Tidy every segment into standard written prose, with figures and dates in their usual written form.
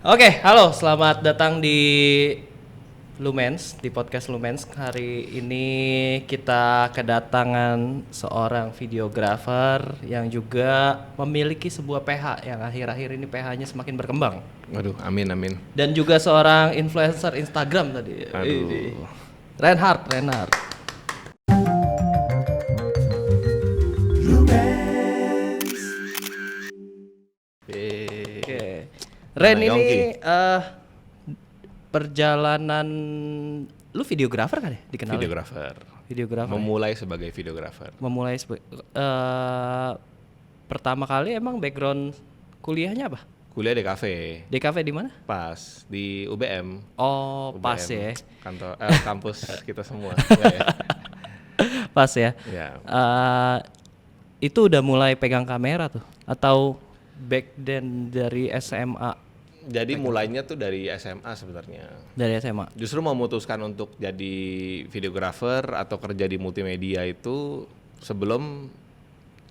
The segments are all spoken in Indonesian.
Oke, halo, selamat datang di Lumens, di podcast Lumens. Hari ini kita kedatangan seorang videografer yang juga memiliki sebuah PH yang akhir-akhir ini PH-nya semakin berkembang. Waduh, amin. Dan juga seorang influencer Instagram tadi. Aduh. Reinhard. Oke. Ren Nah, ini perjalanan lu videografer kan ya dikenal? Videografer. Memulai sebagai videografer. Pertama kali emang background kuliahnya apa? Kuliah di kafe. DKV di mana? Pas di UBM. Oh, UBM, pas ya. Kantor kampus kita semua. Ya. Pas ya. Ya. Itu udah mulai pegang kamera tuh atau back then dari SMA? Jadi mulainya tuh dari SMA sebenarnya. Dari SMA. Justru memutuskan untuk jadi videografer atau kerja di multimedia itu sebelum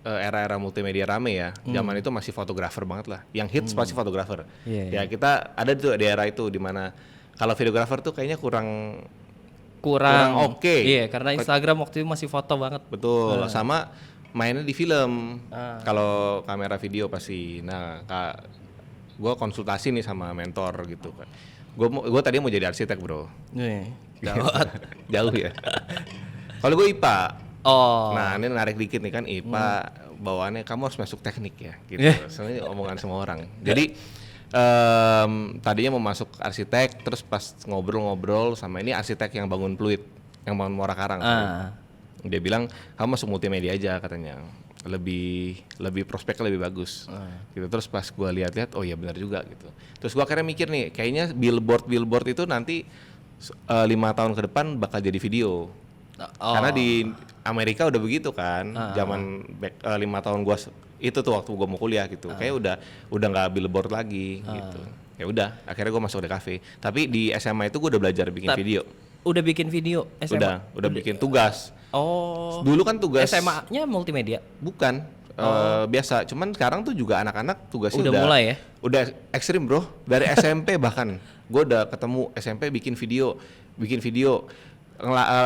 era-era multimedia rame ya. Zaman itu masih fotografer banget lah. Yang hits pasti fotografer. Yeah. Ya kita ada tuh di era itu di mana kalau videografer tuh kayaknya kurang oke. Iya, karena Instagram waktu itu masih foto banget. Betul. Sama mainnya di film. Kalau kamera video pasti. Nah, gue konsultasi nih sama mentor gitu kan. Gue tadi mau jadi arsitek bro. Nih, Jauh ya. Kalau gue IPA. Oh. Nah ini narik dikit nih kan IPA bawaannya kamu harus masuk teknik ya gitu. Soalnya omongan semua orang. Jadi tadinya mau masuk arsitek, terus pas ngobrol-ngobrol sama ini arsitek yang bangun Pluit, yang bangun Muara Karang. Dia bilang kamu masuk multimedia aja katanya. Lebih prospeknya lebih bagus gitu. Terus pas gue lihat-lihat oh iya benar juga gitu. Terus gue akhirnya mikir nih kayaknya billboard itu nanti 5 tahun ke depan bakal jadi video. Karena di Amerika udah begitu kan. Zaman 5 tahun gue itu tuh waktu gue mau kuliah gitu. Kayak udah nggak billboard lagi gitu. Ya udah akhirnya gue masuk di kafe. Tapi di SMA itu gue udah belajar bikin video. Udah bikin video SMA? Udah bikin tugas. Oh. Dulu kan tugas SMA-nya multimedia? Bukan. Biasa. Cuman sekarang tuh juga anak-anak tugasnya udah mulai ya? Udah ekstrim bro. Dari SMP bahkan. Gue udah ketemu SMP bikin video.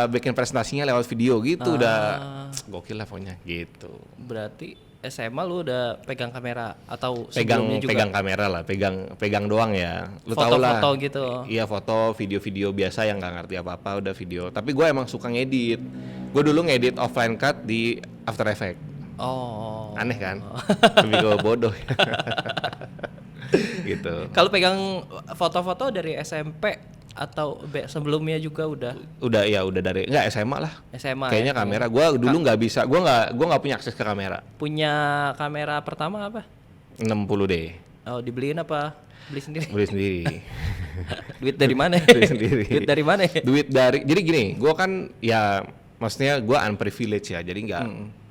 Bikin presentasinya lewat video gitu. Udah gokil lah pokoknya gitu. Berarti SMA lu udah pegang kamera atau pegang sebelumnya juga? Pegang kamera lah, pegang doang ya. Lu tau lah. Foto-foto gitu. Iya foto, video-video biasa yang nggak ngerti apa-apa udah video. Tapi gue emang suka ngedit. Gue dulu ngedit offline cut di After Effects. Oh. Aneh kan? Lebih ke bodoh. Gitu. Kalau pegang foto-foto dari SMP atau sebelumnya juga udah dari enggak SMA lah. SMA. Kayaknya ya? kamera gue dulu nggak bisa. Gue nggak punya akses ke kamera. Punya kamera pertama apa? 60D. Oh, dibeliin apa? Beli sendiri. Beli sendiri. Duit dari mana? Beli sendiri. Duit dari. Jadi gini, gue kan ya maksudnya gue unprivileged ya. Jadi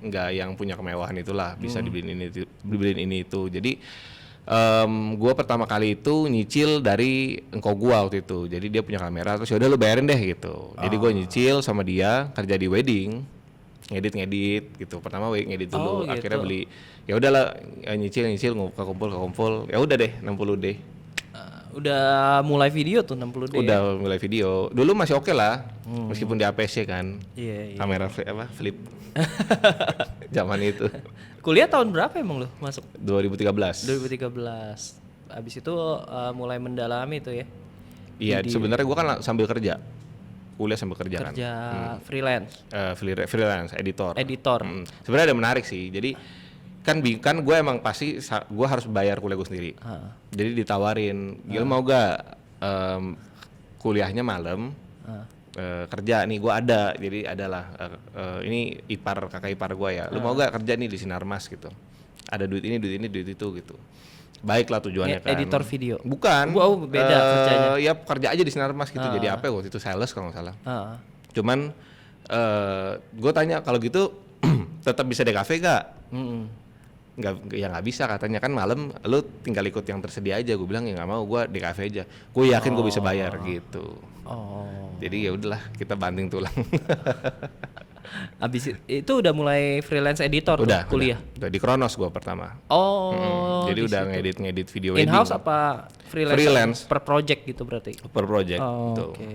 nggak yang punya kemewahan itulah bisa dibeliin ini itu. Jadi gue pertama kali itu nyicil dari engkau gue waktu itu. Jadi dia punya kamera terus yaudah lu bayarin deh gitu. Jadi gue nyicil sama dia kerja di wedding, ngedit gitu. Pertama ngedit dulu, akhirnya beli. Ya udahlah nyicil kumpul. Ya udah deh 60D. Udah mulai video tuh 60D. Udah mulai video. Dulu masih oke lah, meskipun di APC kan. Iya. Kamera flip. Zaman itu. Kuliah tahun berapa emang lu masuk? 2013. Abis itu mulai mendalami tuh ya? Iya, sebenarnya gua kan sambil kerja. Kuliah sambil kerja kan. Kerja freelance. Freelance editor. Sebenarnya ada menarik sih. Jadi kan gue emang pasti gue harus bayar kuliah gue sendiri. Jadi ditawarin, Gil mau gak kuliahnya malam, kerja nih gue ada. Jadi adalah ini kakak ipar gue ya. Lu mau gak kerja nih di Sinarmas gitu? Ada duit ini, duit itu gitu. Baiklah tujuannya kan. Editor video? Bukan. Beda kerjanya? Ya kerja aja di Sinarmas gitu. Jadi apa waktu itu sales kalau nggak salah. Cuman gue tanya kalau gitu tetap bisa di kafe gak? Nggak bisa katanya kan malam lu tinggal ikut yang tersedia aja. Gue bilang ya nggak mau, gue di kafe aja. Gue yakin gue bisa bayar gitu. Jadi ya udahlah kita banting tulang. Abis itu udah mulai freelance editor tuh kuliah. Udah di Kronos gua pertama. Oh. Jadi di udah situ. ngedit video wedding. In-house apa freelance? Freelance. Per project gitu berarti. Per project. Oh, Tuh. oke.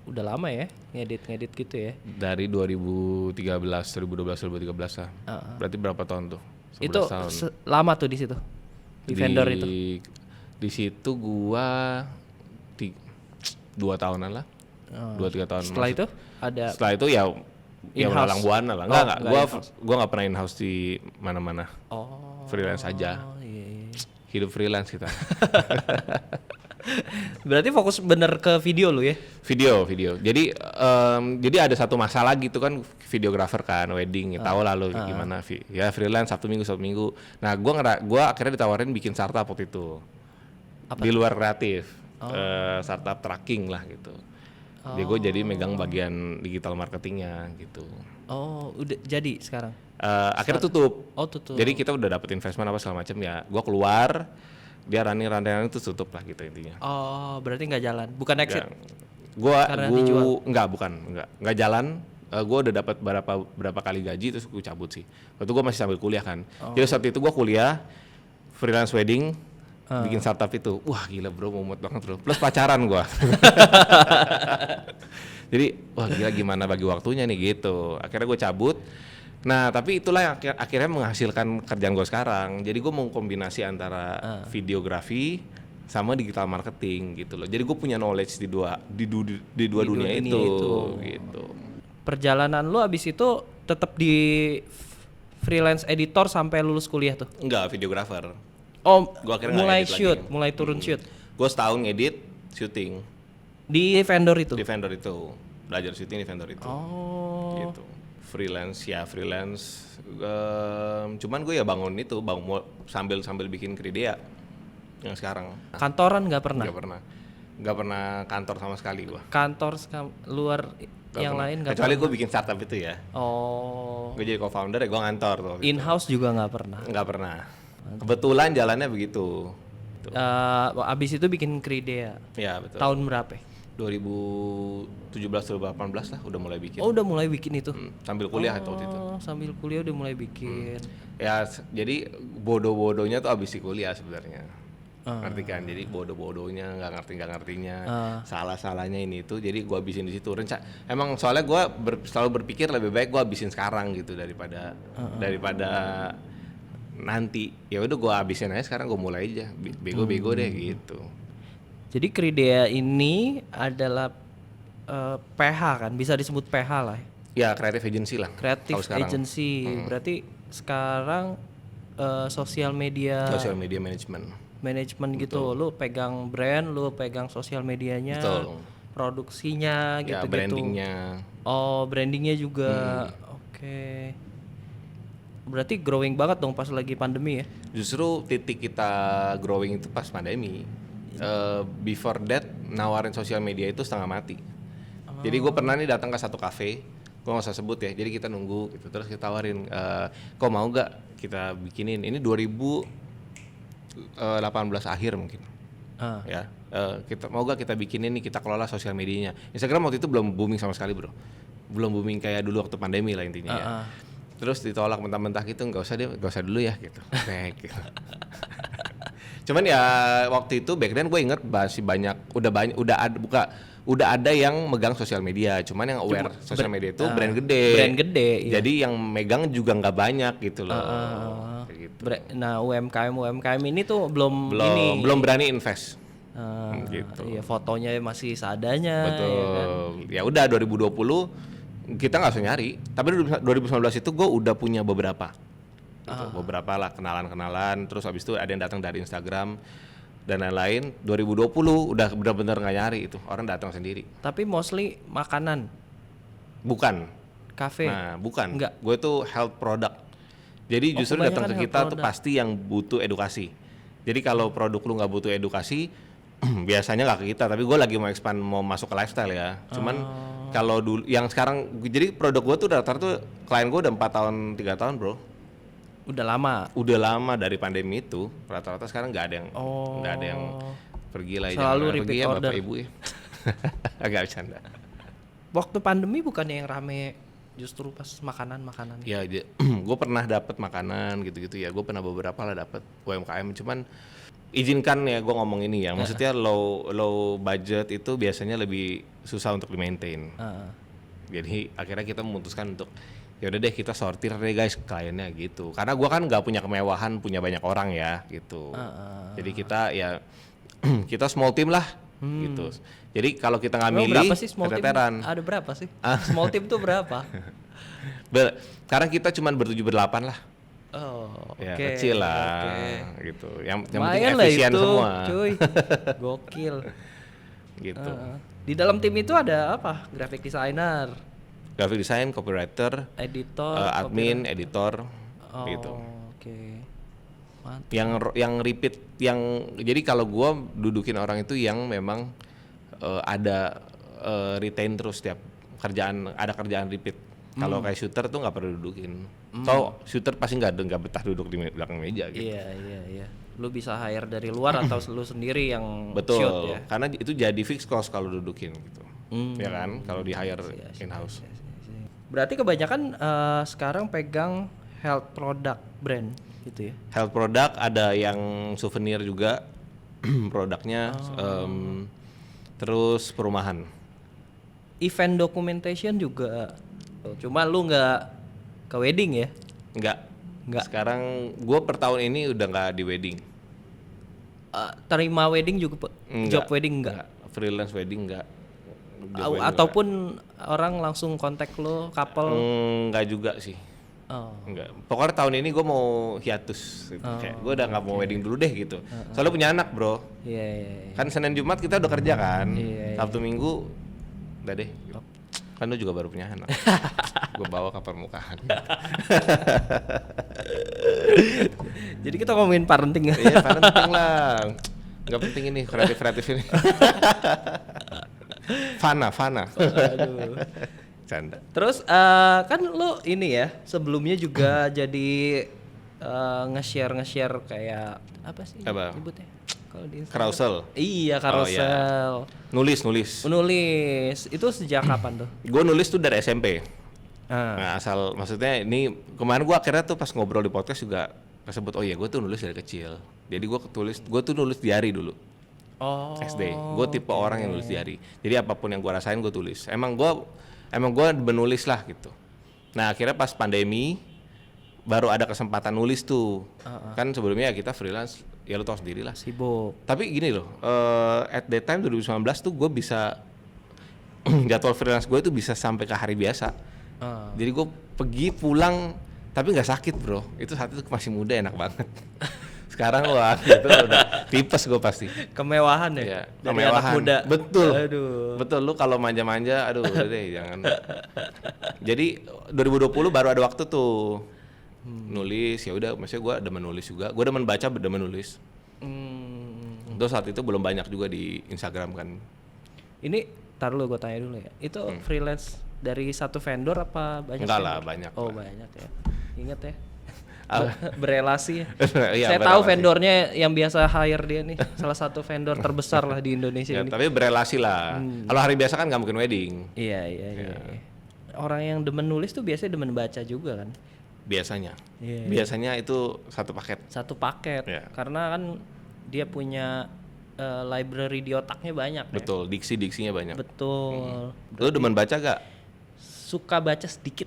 Udah lama ya ngedit gitu ya. Dari 2012 lah. Berarti berapa tahun tuh? 11 Itu tahun. lama tuh di situ. Di vendor itu. Di situ gua 2 tahunan lah. 2-3 tahun. Setelah itu ada Setelah itu ya in-house? melalang buana lah. Oh, Enggak. Gua enggak pernah in-house di mana-mana. Oh. Freelance aja. Iya. Hidup freelance kita. Berarti fokus bener ke video lu ya? Video. Jadi ada satu masalah gitu kan, videografer kan, wedding, tahu lah lo gimana. Ya freelance Sabtu Minggu. Nah, gua akhirnya ditawarin bikin startup waktu itu. Di luar kreatif. Startup tracking lah gitu. Jadi gue jadi megang bagian digital marketingnya gitu. Oh, udah jadi sekarang? Akhirnya tutup. Oh, tutup. Jadi kita udah dapet investment apa segala macam ya. Gue keluar, dia running itu tutup lah gitu intinya. Oh, berarti nggak jalan, bukan exit? Karena dijual? Nggak jalan. Gue udah dapat berapa kali gaji terus gue cabut sih. Waktu gue masih sambil kuliah kan. Jadi saat itu gue kuliah freelance wedding. Bikin startup itu, wah gila bro, mumet banget bro. Plus pacaran gua. Jadi, wah gila gimana bagi waktunya nih gitu. Akhirnya gue cabut. Nah tapi itulah yang akhirnya menghasilkan kerjaan gue sekarang. Jadi gue mau kombinasi antara videografi sama digital marketing gitu loh. Jadi gue punya knowledge di dua dunia itu. Gitu. Perjalanan lu abis itu tetap di freelance editor sampai lulus kuliah tuh? Enggak, videografer. Oh, gua mulai shoot, mulai turun shoot. Gue setahun ngedit, syuting. Di vendor itu? Di vendor itu, belajar syuting di vendor itu. Oh. Gitu. Freelance. Cuman gue ya bangun sambil bikin Kridea yang sekarang. Kantoran nggak pernah? Nggak pernah kantor sama sekali gue. Kantor luar yang lain nggak pernah? Kecuali gue bikin startup itu ya. Oh. Gue jadi co-founder ya gue ngantor tuh. In-house juga nggak pernah? Nggak pernah. Kebetulan jalannya begitu. Abis itu bikin Kridea. Ya betul. Tahun berapa? 2017-2018 lah udah mulai bikin. Oh udah mulai bikin itu? Sambil kuliah itu waktu itu. Sambil kuliah udah mulai bikin. Ya jadi bodoh-bodohnya tuh abis di kuliah sebenarnya. Ngerti kan? Jadi bodoh-bodohnya, nggak ngertinya, salah-salahnya ini itu. Jadi gua habisin di situ. Emang soalnya gua selalu berpikir lebih baik gua habisin sekarang gitu daripada nanti. Ya udah gua habisin aja sekarang, gua mulai aja bego-bego deh gitu. Jadi Kridea ini adalah PH kan, bisa disebut PH lah. Ya creative agency lah. Creative agency. Berarti sekarang sosial media management gitu. Lu pegang brand, lu pegang sosial medianya. Betul. Produksinya gitu-gitu. Brandingnya. Oh, brandingnya juga. Oke. Berarti growing banget dong pas lagi pandemi ya? Justru titik kita growing itu pas pandemi. Before that nawarin sosial media itu setengah mati. Jadi gue pernah nih datang ke satu kafe, gue nggak usah sebut ya. Jadi kita nunggu gitu, terus kita tawarin, kok mau nggak kita bikinin? Ini 2018 akhir mungkin. Ya, kita mau gak kita bikinin nih, kita kelola sosial medianya. Instagram waktu itu belum booming sama sekali bro, belum booming kayak dulu waktu pandemi lah intinya ya. Terus ditolak mentah-mentah gitu, nggak usah dulu ya gitu. Gitu. Cuman ya waktu itu back then gue inget masih banyak, udah ada yang megang sosial media. Cuman yang aware sosial media itu brand gede. Iya. Jadi yang megang juga nggak banyak gitu loh. Gitu. Nah UMKM ini tuh belum berani invest. Gitu. Iya, fotonya masih seadanya. Betul. Ya udah 2020 kita nggak usah nyari. Tapi 2019 itu gue udah punya beberapa. Gitu. Beberapa lah kenalan. Terus habis itu ada yang datang dari Instagram dan lain-lain. 2020 udah benar-benar nggak nyari itu, orang datang sendiri. Tapi mostly makanan. Bukan. Kafe. Nah, bukan. Enggak. Gue tuh health product. Jadi justru datang ke kita tuh pasti yang butuh edukasi. Jadi kalau produk lu nggak butuh edukasi, biasanya nggak ke kita. Tapi gue lagi mau masuk ke lifestyle ya. Cuman kalau dulu yang sekarang, jadi produk gue tuh rata-rata tuh klien gue udah 4 tahun 3 tahun bro. Udah lama Dari pandemi itu rata-rata sekarang nggak ada yang pergi lah. Selalu repeat pergi ya order. Bapak Ibu ya. Agak bercanda. Waktu pandemi bukannya yang rame justru pas makanan-makanan? Ya, gue pernah dapat makanan gitu-gitu ya. Gue pernah beberapa lah dapat UMKM. Cuman izinkan ya gue ngomong ini ya. Maksudnya low budget itu biasanya lebih susah untuk di maintain. Jadi akhirnya kita memutuskan untuk ya udah deh kita sortir deh guys kliennya gitu. Karena gue kan nggak punya kemewahan punya banyak orang ya gitu. Jadi kita ya kita small team lah gitu. Jadi kalau kita nggak milih berapa sih small team? Ada berapa sih? Small team tuh berapa? Sekarang kita cuma ber7-8 lah. Oh, ya okay, kecil lah gitu. Yang penting lah efisien itu, semua. Cuy. Gokil. Gitu. Di dalam tim itu ada apa? Graphic designer, graphic design, copywriter, editor, admin, editor gitu. Oke. Mantap. Yang repeat jadi kalau gua dudukin orang itu yang memang ada retain terus setiap ada kerjaan repeat. Kalau kayak shooter tuh nggak perlu dudukin. Tau shooter pasti nggak betah duduk di belakang meja gitu. Iya. Lu bisa hire dari luar atau lu sendiri yang betul, shoot ya? Karena itu jadi fixed cost kalau dudukin gitu. Ya kan, kalau di hire in-house. Berarti kebanyakan sekarang pegang health product brand gitu ya? Health product ada yang souvenir juga produknya, terus perumahan. Event documentation juga. Cuma lu nggak ke wedding ya? Nggak. Nggak. Sekarang gue per tahun ini udah nggak di wedding. Terima wedding juga, job wedding enggak? Freelance wedding enggak. Ataupun orang langsung kontak lo, couple? Enggak juga sih. Enggak. Pokoknya tahun ini gue mau hiatus. Gitu. Kayak gue udah nggak mau wedding dulu deh gitu. Soalnya punya anak bro. Iya. Kan Senin Jumat kita udah kerja kan. Sabtu Minggu udah deh. Gitu. Kan lu juga baru punya anak. Gue bawa ke permukaan. Jadi kita ngomongin parenting. Iya parenting lah. Gak penting ini kreatif ini. Fana. Aduh. Canda. Terus kan lu ini ya sebelumnya juga jadi nge-share kayak apa sih nyebutnya? Kalau di Instagram. Carousel. Iya, carousel. Nulis. Itu sejak kapan tuh? Gue nulis tuh dari SMP. Nah, asal maksudnya ini kemarin gue akhirnya tuh pas ngobrol di podcast juga kesebut gue tuh nulis dari kecil. Jadi gue tuh nulis diary dulu. SD. Gue tipe orang yang nulis diary. Jadi apapun yang gue rasain gue tulis. Emang gue menulis lah gitu. Nah, akhirnya pas pandemi baru ada kesempatan nulis tuh. Kan sebelumnya kita freelance, ya lu tau sendiri lah. Sibuk. Tapi gini loh, at that time 2019 tuh gue bisa jadwal freelance gue itu bisa sampai ke hari biasa. Jadi gue pergi pulang tapi nggak sakit bro. Itu saat itu masih muda enak banget. Sekarang wah itu udah tipes gue pasti. Kemewahan ya? Iya, dari kemewahan. anak muda. Betul. Aduh. Betul, lu kalau manja-manja aduh udah deh jangan. Jadi 2020 baru ada waktu tuh nulis, ya udah maksudnya gue demen nulis juga. Gue demen baca, demen nulis. Terus saat itu belum banyak juga di Instagram kan. Ini tar lu gue tanya dulu ya. Itu freelance dari satu vendor apa banyak? Enggak vendor? lah, banyak. Oh, lah. Banyak ya. Ingat ya. Berelasi ya. Iya, saya tahu vendornya yang biasa hire dia nih. Salah satu vendor terbesar lah di Indonesia Ya, ini. tapi berelasi lah. Kalau hari biasa kan nggak mungkin wedding. Iya. Orang yang demen nulis tuh biasanya demen baca juga kan. Biasanya. Iya. Biasanya itu satu paket. Satu paket. Iya. Karena kan dia punya library di otaknya banyak. Betul, diksinya banyak. Betul. Lu demen baca gak? Suka baca sedikit.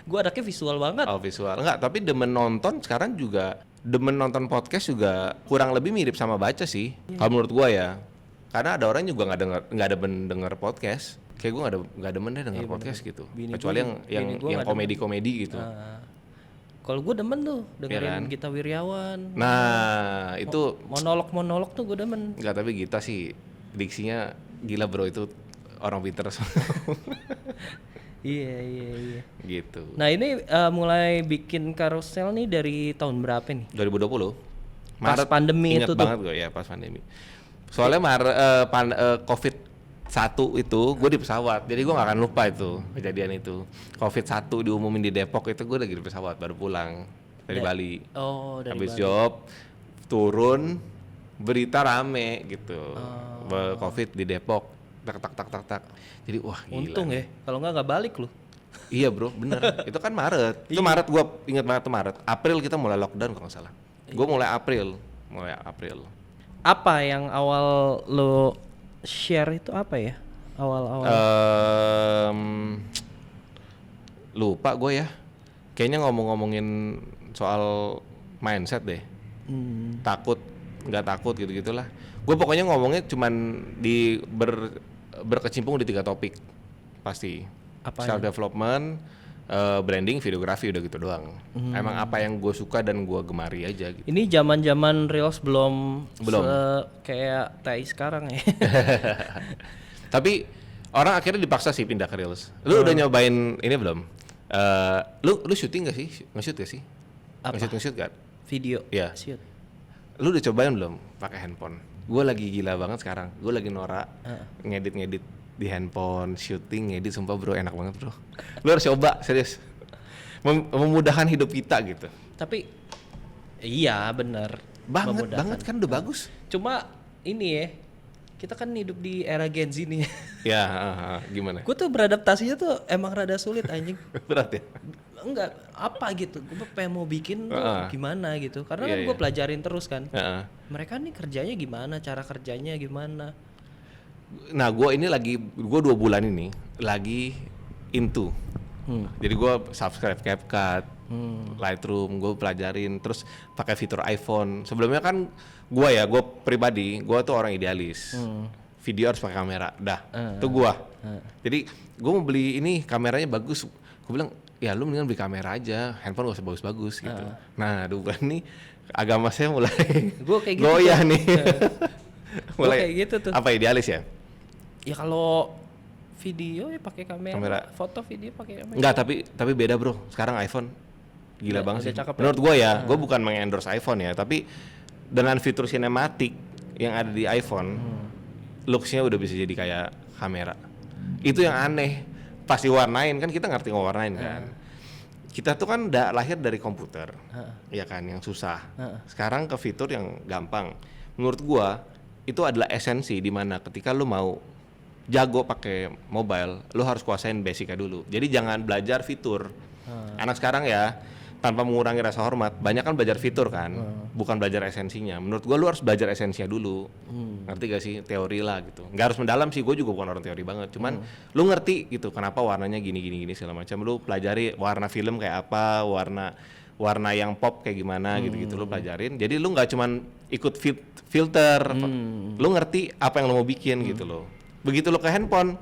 Gue anaknya visual banget. Oh visual. Enggak, tapi demen nonton sekarang juga. Demen nonton podcast juga kurang lebih mirip sama baca sih. Kalau menurut gua ya. Karena ada orang juga nggak demen denger podcast. Kayak gue nggak demen deh denger podcast gitu. Kecuali yang komedi gitu. Kalau gue demen tuh dengerin kan? Gita Wirjawan. Nah itu monolog tuh gue demen. Enggak, tapi Gita sih diksinya gila bro, itu orang pinter. Iya. Gitu. Nah ini mulai bikin carousel nih dari tahun berapa nih? 2020. Pas pandemi ingat itu banget gue ya pas pandemi. Soalnya COVID-1 itu gue di pesawat, jadi gue gak akan lupa itu kejadian itu. COVID-1 diumumin di Depok itu gue lagi di pesawat baru pulang dari Bali. Oh, dari habis Bali. job turun berita rame gitu. COVID di Depok. tak. Jadi wah gila. Untung ya, kalau nggak balik lu. Iya bro, bener. Itu kan Maret. Itu Maret, gue inget banget tuh Maret. April kita mulai lockdown kalau nggak salah. Gue mulai April. Apa yang awal lo share itu apa ya? Awal-awal. Lupa gue ya. Kayaknya ngomongin soal mindset deh. Takut, nggak takut gitu-gitulah. Gue pokoknya ngomongnya cuman berkecimpung di 3 topik pasti. Self development, branding, videografi, udah gitu doang. Emang apa yang gue suka dan gue gemari aja gitu. Ini zaman reels belum kayak tai sekarang ya. Tapi orang akhirnya dipaksa sih pindah ke reels. Lu udah nyobain ini belum? Lu syuting gak sih? Nge-shoot gak sih? Apa? Nge-shoot gak? Video. Iya. Shoot. Lu udah cobain belum pakai handphone? Gue lagi gila banget sekarang. Gue lagi norak ngedit di handphone, syuting, ngedit, sumpah bro enak banget bro. Lu harus coba, serius. Memudahkan hidup kita gitu. Tapi iya benar. Banget kan udah bagus. Cuma ini ya, kita kan hidup di era Gen Z nih. Ya, gimana? Gue tuh beradaptasinya tuh emang rada sulit anjing. Berat ya? Enggak, apa gitu. Gue pengen mau bikin tuh gimana gitu. Karena kan gue pelajarin terus kan. Mereka nih kerjanya gimana, cara kerjanya gimana. Nah, gue 2 bulan ini lagi into. Jadi gue subscribe CapCut, Lightroom, gue pelajarin, terus pakai fitur iPhone. Sebelumnya kan gue pribadi, gue tuh orang idealis. Video harus pakai kamera, dah. Itu gue. Jadi gue mau beli ini kameranya bagus. Gue bilang, ya lu mendingan beli kamera aja, handphone gak usah bagus-bagus gitu. Nah, 2 bulan ini agama saya mulai goyah nih. Mulai kayak gitu tuh. Apa idealis ya? Ya kalau video ya pakai kamera, foto video pakai kamera. Enggak, tapi beda bro. Sekarang iPhone gila banget sih. Menurut gue ya, gue bukan mengendorse iPhone ya, tapi dengan fitur sinematik yang ada di iPhone, looks-nya udah bisa jadi kayak kamera. Itu yang aneh. Pasti warnain kan, kita ngerti ngewarnain kan. Kita tuh kan udah lahir dari komputer, ya kan, yang susah. Sekarang ke fitur yang gampang. Menurut gue itu adalah esensi di mana ketika lu mau jago pakai mobile, lu harus kuasain basicnya dulu. Jadi jangan belajar fitur. Anak sekarang ya, tanpa mengurangi rasa hormat, banyak kan belajar fitur kan, bukan belajar esensinya. Menurut gua lu harus belajar esensinya dulu. Ngerti gak sih? Teori lah gitu. Nggak harus mendalam sih, gue juga bukan orang teori banget. Cuman lu ngerti gitu, kenapa warnanya gini segala macam. Lu pelajari warna film kayak apa, warna yang pop kayak gimana gitu-gitu lu pelajarin. Jadi lu nggak cuman ikut filter, lu ngerti apa yang lu mau bikin gitu loh. Begitu lu ke handphone,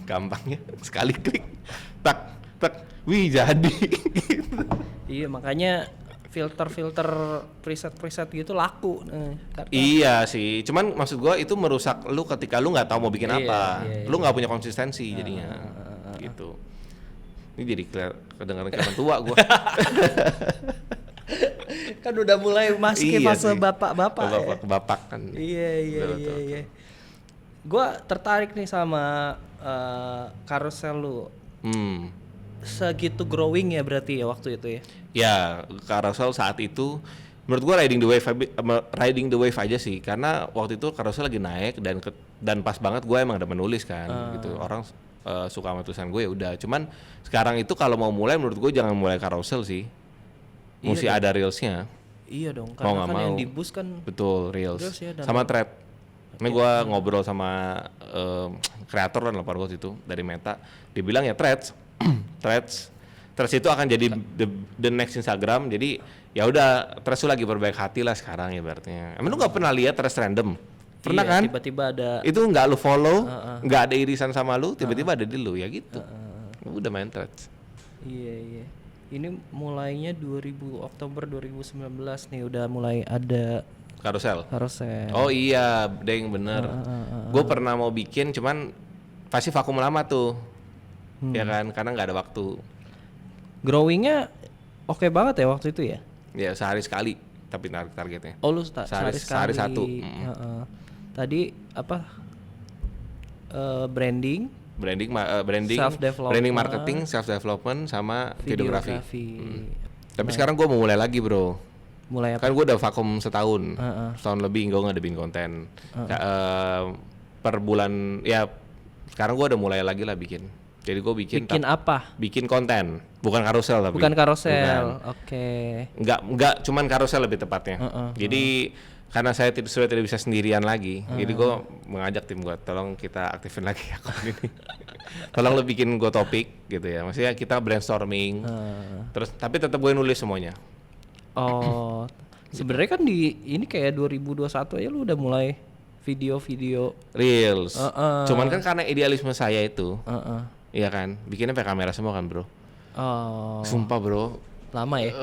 gampangnya sekali klik, tak, wih jadi. Gitu. Iya makanya filter preset gitu laku. Iya sih, cuman maksud gua itu merusak lu ketika lu nggak tahu mau bikin apa, lu nggak punya konsistensi jadinya, gitu. Ini jadi kedengaran kelihatan tua gua. Kan udah mulai masuk ke fase bapak-bapak. Bapak kan. Iya. Gua tertarik nih sama carousel lu. Segitu growing ya berarti ya waktu itu ya? Ya, carousel saat itu menurut gua riding the wave aja sih, karena waktu itu carousel lagi naik dan pas banget gua emang ada menulis kan gitu. Orang suka sama tulisan gue ya udah. Cuman sekarang itu kalau mau mulai menurut gue jangan mulai carousel sih. Mesti ada reelsnya. Iya dong, karena kan yang di boost kan betul reels ya, sama thread. Ini gue ngobrol sama kreator kan lapor waktu itu dari Meta, dibilang ya threads itu akan jadi the next Instagram. Jadi ya udah, threads itu lagi berbaik hati lah sekarang ya berarti. Emang lu nggak pernah lihat threads random? Pernah kan? Tiba-tiba ada. Itu nggak lu follow, nggak ada irisan sama lu, tiba-tiba ada di lu ya gitu. Udah main threads. Iya. Ini mulainya Oktober 2019 nih udah mulai ada carousel. Oh iya, deng bener. Gue pernah mau bikin, cuman pasti vakum lama tuh, ya kan, karena nggak ada waktu. Growingnya oke banget ya waktu itu ya? Ya sehari sekali, tapi targetnya. Oh lu sehari sekali. Sehari satu. Tadi apa? Branding, branding, marketing, self development, sama videografi. Tapi sekarang gue mau mulai lagi bro. Mulai apa? Kan gue udah vakum setahun lebih gue nggak ada bikin konten. per bulan ya. Sekarang gue udah mulai lagi lah bikin. Jadi gue bikin apa? Bikin konten, bukan karusel tapi. Bukan karusel. Oke. Enggak cuman karusel lebih tepatnya. Jadi karena saya sudah tidak bisa sendirian lagi, jadi gue mengajak tim gue, tolong kita aktifin lagi akun ini. Tolong lo bikin gue topik gitu ya. Maksudnya kita brainstorming. Terus tapi tetap gue nulis semuanya. Oh. Sebenarnya kan ini kayak 2021 aja lu udah mulai video-video Reels. Cuman kan karena idealisme saya itu. Iya kan, bikinnya pakai kamera semua kan bro. Oh. Sumpah bro. Lama ya?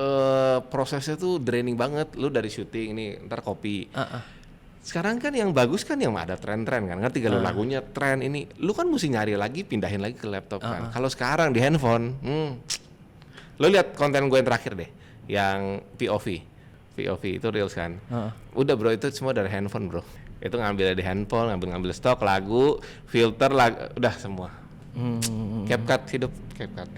Prosesnya tuh draining banget. Lu dari syuting ini ntar copy. Sekarang kan yang bagus kan yang ada tren-tren kan. Ngerti gak lu lagunya tren ini. Lu kan mesti nyari lagi, pindahin lagi ke laptop kan. Kalau sekarang di handphone, lu lihat konten gue yang terakhir deh, yang POV itu reels kan. Udah bro, itu semua dari handphone bro. Itu ngambil dari handphone, ngambil stok lagu, filter lagu, udah semua. CapCut, hidup CapCut.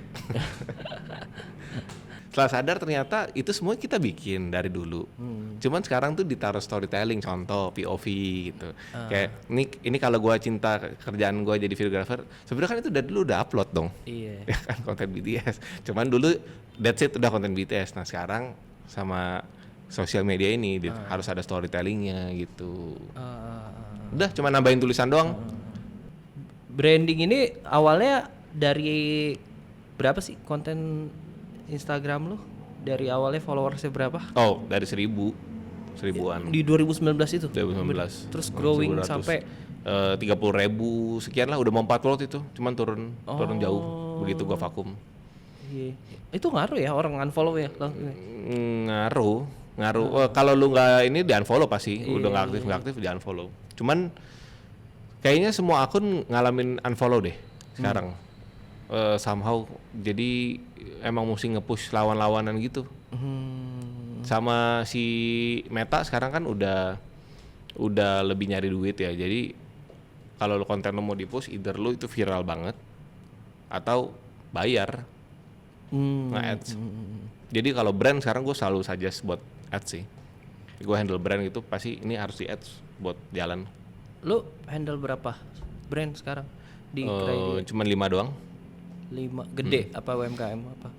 Setelah sadar ternyata itu semua kita bikin dari dulu. Cuman sekarang tuh ditaruh storytelling, contoh POV gitu. Kayak ini kalau gua cinta kerjaan gua jadi videographer, sebenarnya kan itu dari dulu udah upload dong. Iya. Ya kan konten BTS. Cuman dulu that's it udah konten BTS. Nah, sekarang sama sosial media ini harus ada storytellingnya gitu. Udah cuma nambahin tulisan doang. Branding ini awalnya dari berapa sih konten Instagram lu? Dari awalnya followersnya berapa? Oh, dari seribuan. Di 2019 itu? 2019. Terus growing 1.100. sampai 30.000 sekian lah, udah mau 40 itu, cuman turun jauh begitu gua vakum. Iya. Itu ngaruh ya orang unfollow ya? Ngaruh. Kalau lu nggak ini di unfollow pasti, udah nggak aktif di unfollow. Cuman kayaknya semua akun ngalamin unfollow deh sekarang. Somehow jadi emang mesti nge-push lawan-lawanan gitu. Sama si Meta sekarang kan udah lebih nyari duit ya. Jadi kalau lu konten lu mau di-push, either lu itu viral banget atau bayar nge-ads. Jadi kalau brand sekarang gue selalu suggest buat ads sih. Gue handle brand gitu pasti ini harus di ads buat jalan. Lu handle berapa brand sekarang di Cray? Cuman 5 doang. 5 gede apa UMKM apa?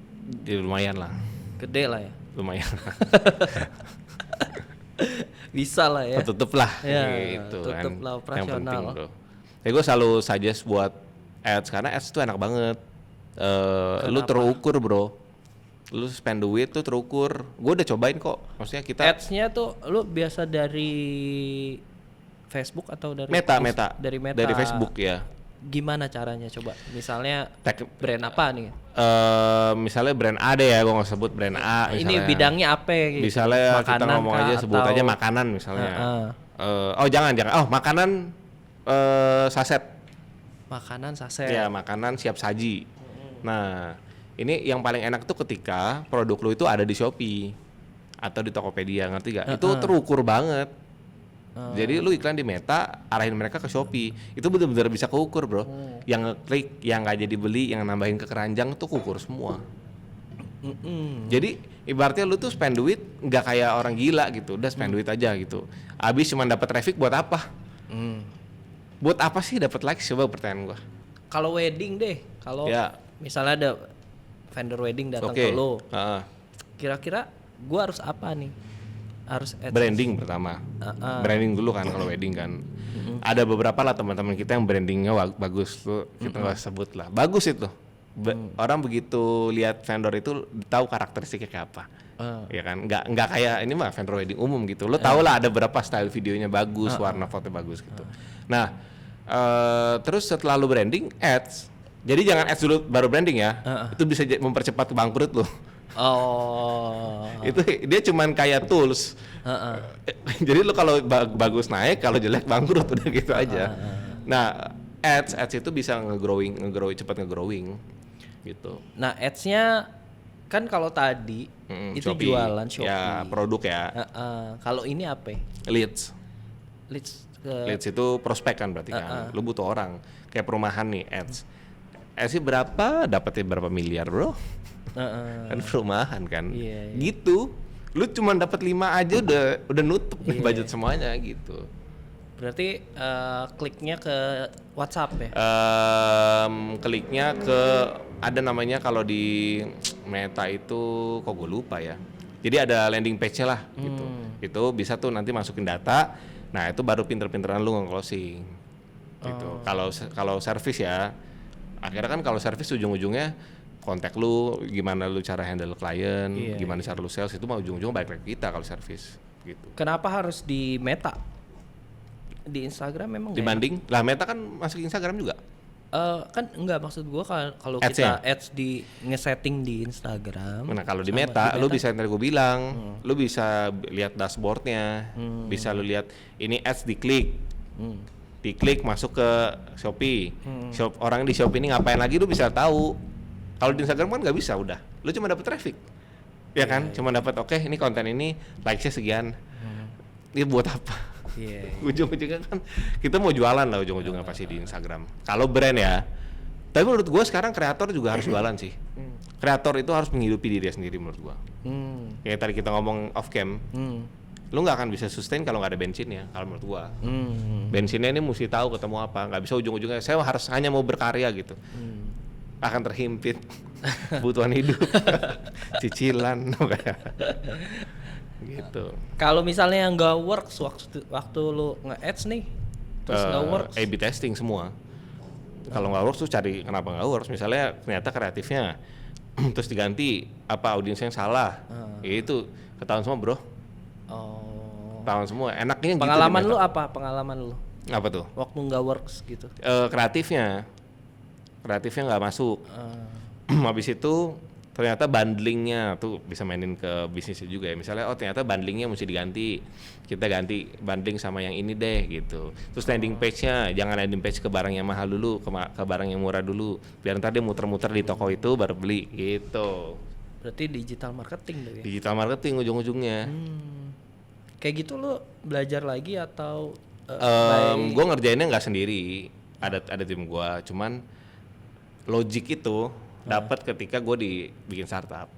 Jadi lumayan lah. Gede lah ya. Lumayan. Bisa lah ya. Tutup lah Ya, gitu tutup kan. lah operasional. Yang penting bro. Jadi gue selalu suggest buat ads karena ads tuh enak banget. Lu terukur bro. Lu spend duit tuh terukur. Gue udah cobain kok. Maksudnya kita ads-nya tuh lu biasa dari Facebook atau dari Meta. Dari Meta. Dari Facebook ya. Gimana caranya coba? Misalnya brand apa nih? Misalnya brand A deh ya, gue nggak sebut brand A. Ini misalnya. bidangnya apa gitu? Misalnya Makanan kita ngomong aja sebut aja makanan misalnya. Jangan. Oh makanan saset. Makanan saset. Ya makanan siap saji. Nah ini yang paling enak tuh ketika produk lu itu ada di Shopee atau di Tokopedia, ngerti gak? Itu terukur banget. Jadi lu iklan di Meta, arahin mereka ke Shopee, itu benar-benar bisa keukur bro. Yang ngeklik, yang nggak jadi beli, yang nambahin ke keranjang tuh keukur semua. Jadi ibaratnya lu tuh spend duit nggak kayak orang gila gitu, udah spend duit aja gitu. Abis cuma dapat traffic buat apa? Buat apa sih dapat likes? Coba pertanyaan gua. Kalau wedding deh, kalau misalnya ada vendor wedding datang ke lo, kira-kira gua harus apa nih? Harus branding pertama. Branding dulu kan kalau wedding kan. Ada beberapa lah teman-teman kita yang brandingnya bagus tuh, kita nggak sebut lah. Bagus itu. Orang begitu lihat vendor itu tahu karakteristiknya kayak apa. Ya kan, nggak kayak ini mah vendor wedding umum gitu. Lo tau lah ada berapa style videonya bagus, warna fotonya bagus gitu. Nah, terus setelah lo branding, ads. Jadi jangan ads dulu baru branding ya. Itu bisa mempercepat bangkrut lo. Itu dia cuman kayak tools. Jadi lo kalau bagus naik, kalau jelek bangkrut udah gitu aja. Nah, ads itu bisa cepat nge-growing gitu. Nah, ads-nya kan kalau tadi itu Shopee. jualan Shopee. Ya, produk ya. Kalau ini apa? Leads itu prospek kan berarti kan. Lu butuh orang. Kayak perumahan nih, ads. Ads berapa? Dapatnya berapa miliar, bro? Kan perumahan kan. Gitu. Lu cuma dapat 5 aja udah nutup budget semuanya gitu. Berarti kliknya ke WhatsApp ya? Kliknya ke ada namanya kalau di Meta itu kok gue lupa ya. Jadi ada landing page-nya lah gitu. Itu bisa tuh nanti masukin data. Nah, itu baru pinter-pinteran lu nge-closing. Gitu. Kalau service ya, akhirnya kan kalau service ujung-ujungnya kontak lu, gimana lu cara handle klien, gimana cara lu sales, itu mah ujung-ujungnya balik lagi kita kalau service gitu. Kenapa harus di Meta? Di Instagram memang Dibanding, lah Meta kan masuk Instagram juga. Kan enggak, maksud gua kalau Ads-nya? kita ads di nge-setting di Instagram. Nah kalau di Meta, lu bisa yang tadi gue bilang, lu bisa lihat dashboardnya, bisa lu lihat ini ads diklik masuk ke Shopee, orang di Shopee ini ngapain lagi lu bisa tahu. Kalau di Instagram kan nggak bisa, udah, lu cuma dapat traffic, ya kan, cuma dapat oke, ini konten ini likes-nya sekian, ini buat apa? Ujung-ujungnya kan kita mau jualan lah ujung-ujungnya pasti di Instagram. Kalau brand ya. Tapi menurut gue sekarang kreator juga harus jualan sih. Kreator itu harus menghidupi diri sendiri menurut gue. Kayak tadi kita ngomong off cam. Lu nggak akan bisa sustain kalau nggak ada bensinnya. Kalau menurut gue. Bensinnya ini mesti tahu ketemu apa. Nggak bisa ujung-ujungnya saya harus hanya mau berkarya gitu. Akan terhimpit kebutuhan hidup, cicilan. Gitu. Kalau misalnya nggak works waktu lu nge-ads nih, terus nggak works. A/B testing semua. Kalau nggak works tuh cari kenapa nggak works. Misalnya ternyata kreatifnya, terus diganti apa audiensnya yang salah, itu ketahuan semua bro. Ketahuan semua. Enaknya Pengalaman gitu. lu apa? Pengalaman lu? Apa tuh? Waktu nggak works gitu. Kreatifnya nggak masuk. Habis itu ternyata bundlingnya tuh bisa mainin ke bisnisnya juga ya. Misalnya ternyata bundlingnya mesti diganti, kita ganti bundling sama yang ini deh gitu. Terus landing page-nya jangan landing page ke barang yang mahal dulu, ke barang yang murah dulu, biar ntar dia muter-muter di toko itu baru beli gitu. Berarti digital marketing deh ya? Digital marketing ujung-ujungnya. Kayak gitu lu belajar lagi atau Gue ngerjainnya nggak sendiri, ada tim gue, cuman logic itu dapat ketika gue bikin startup.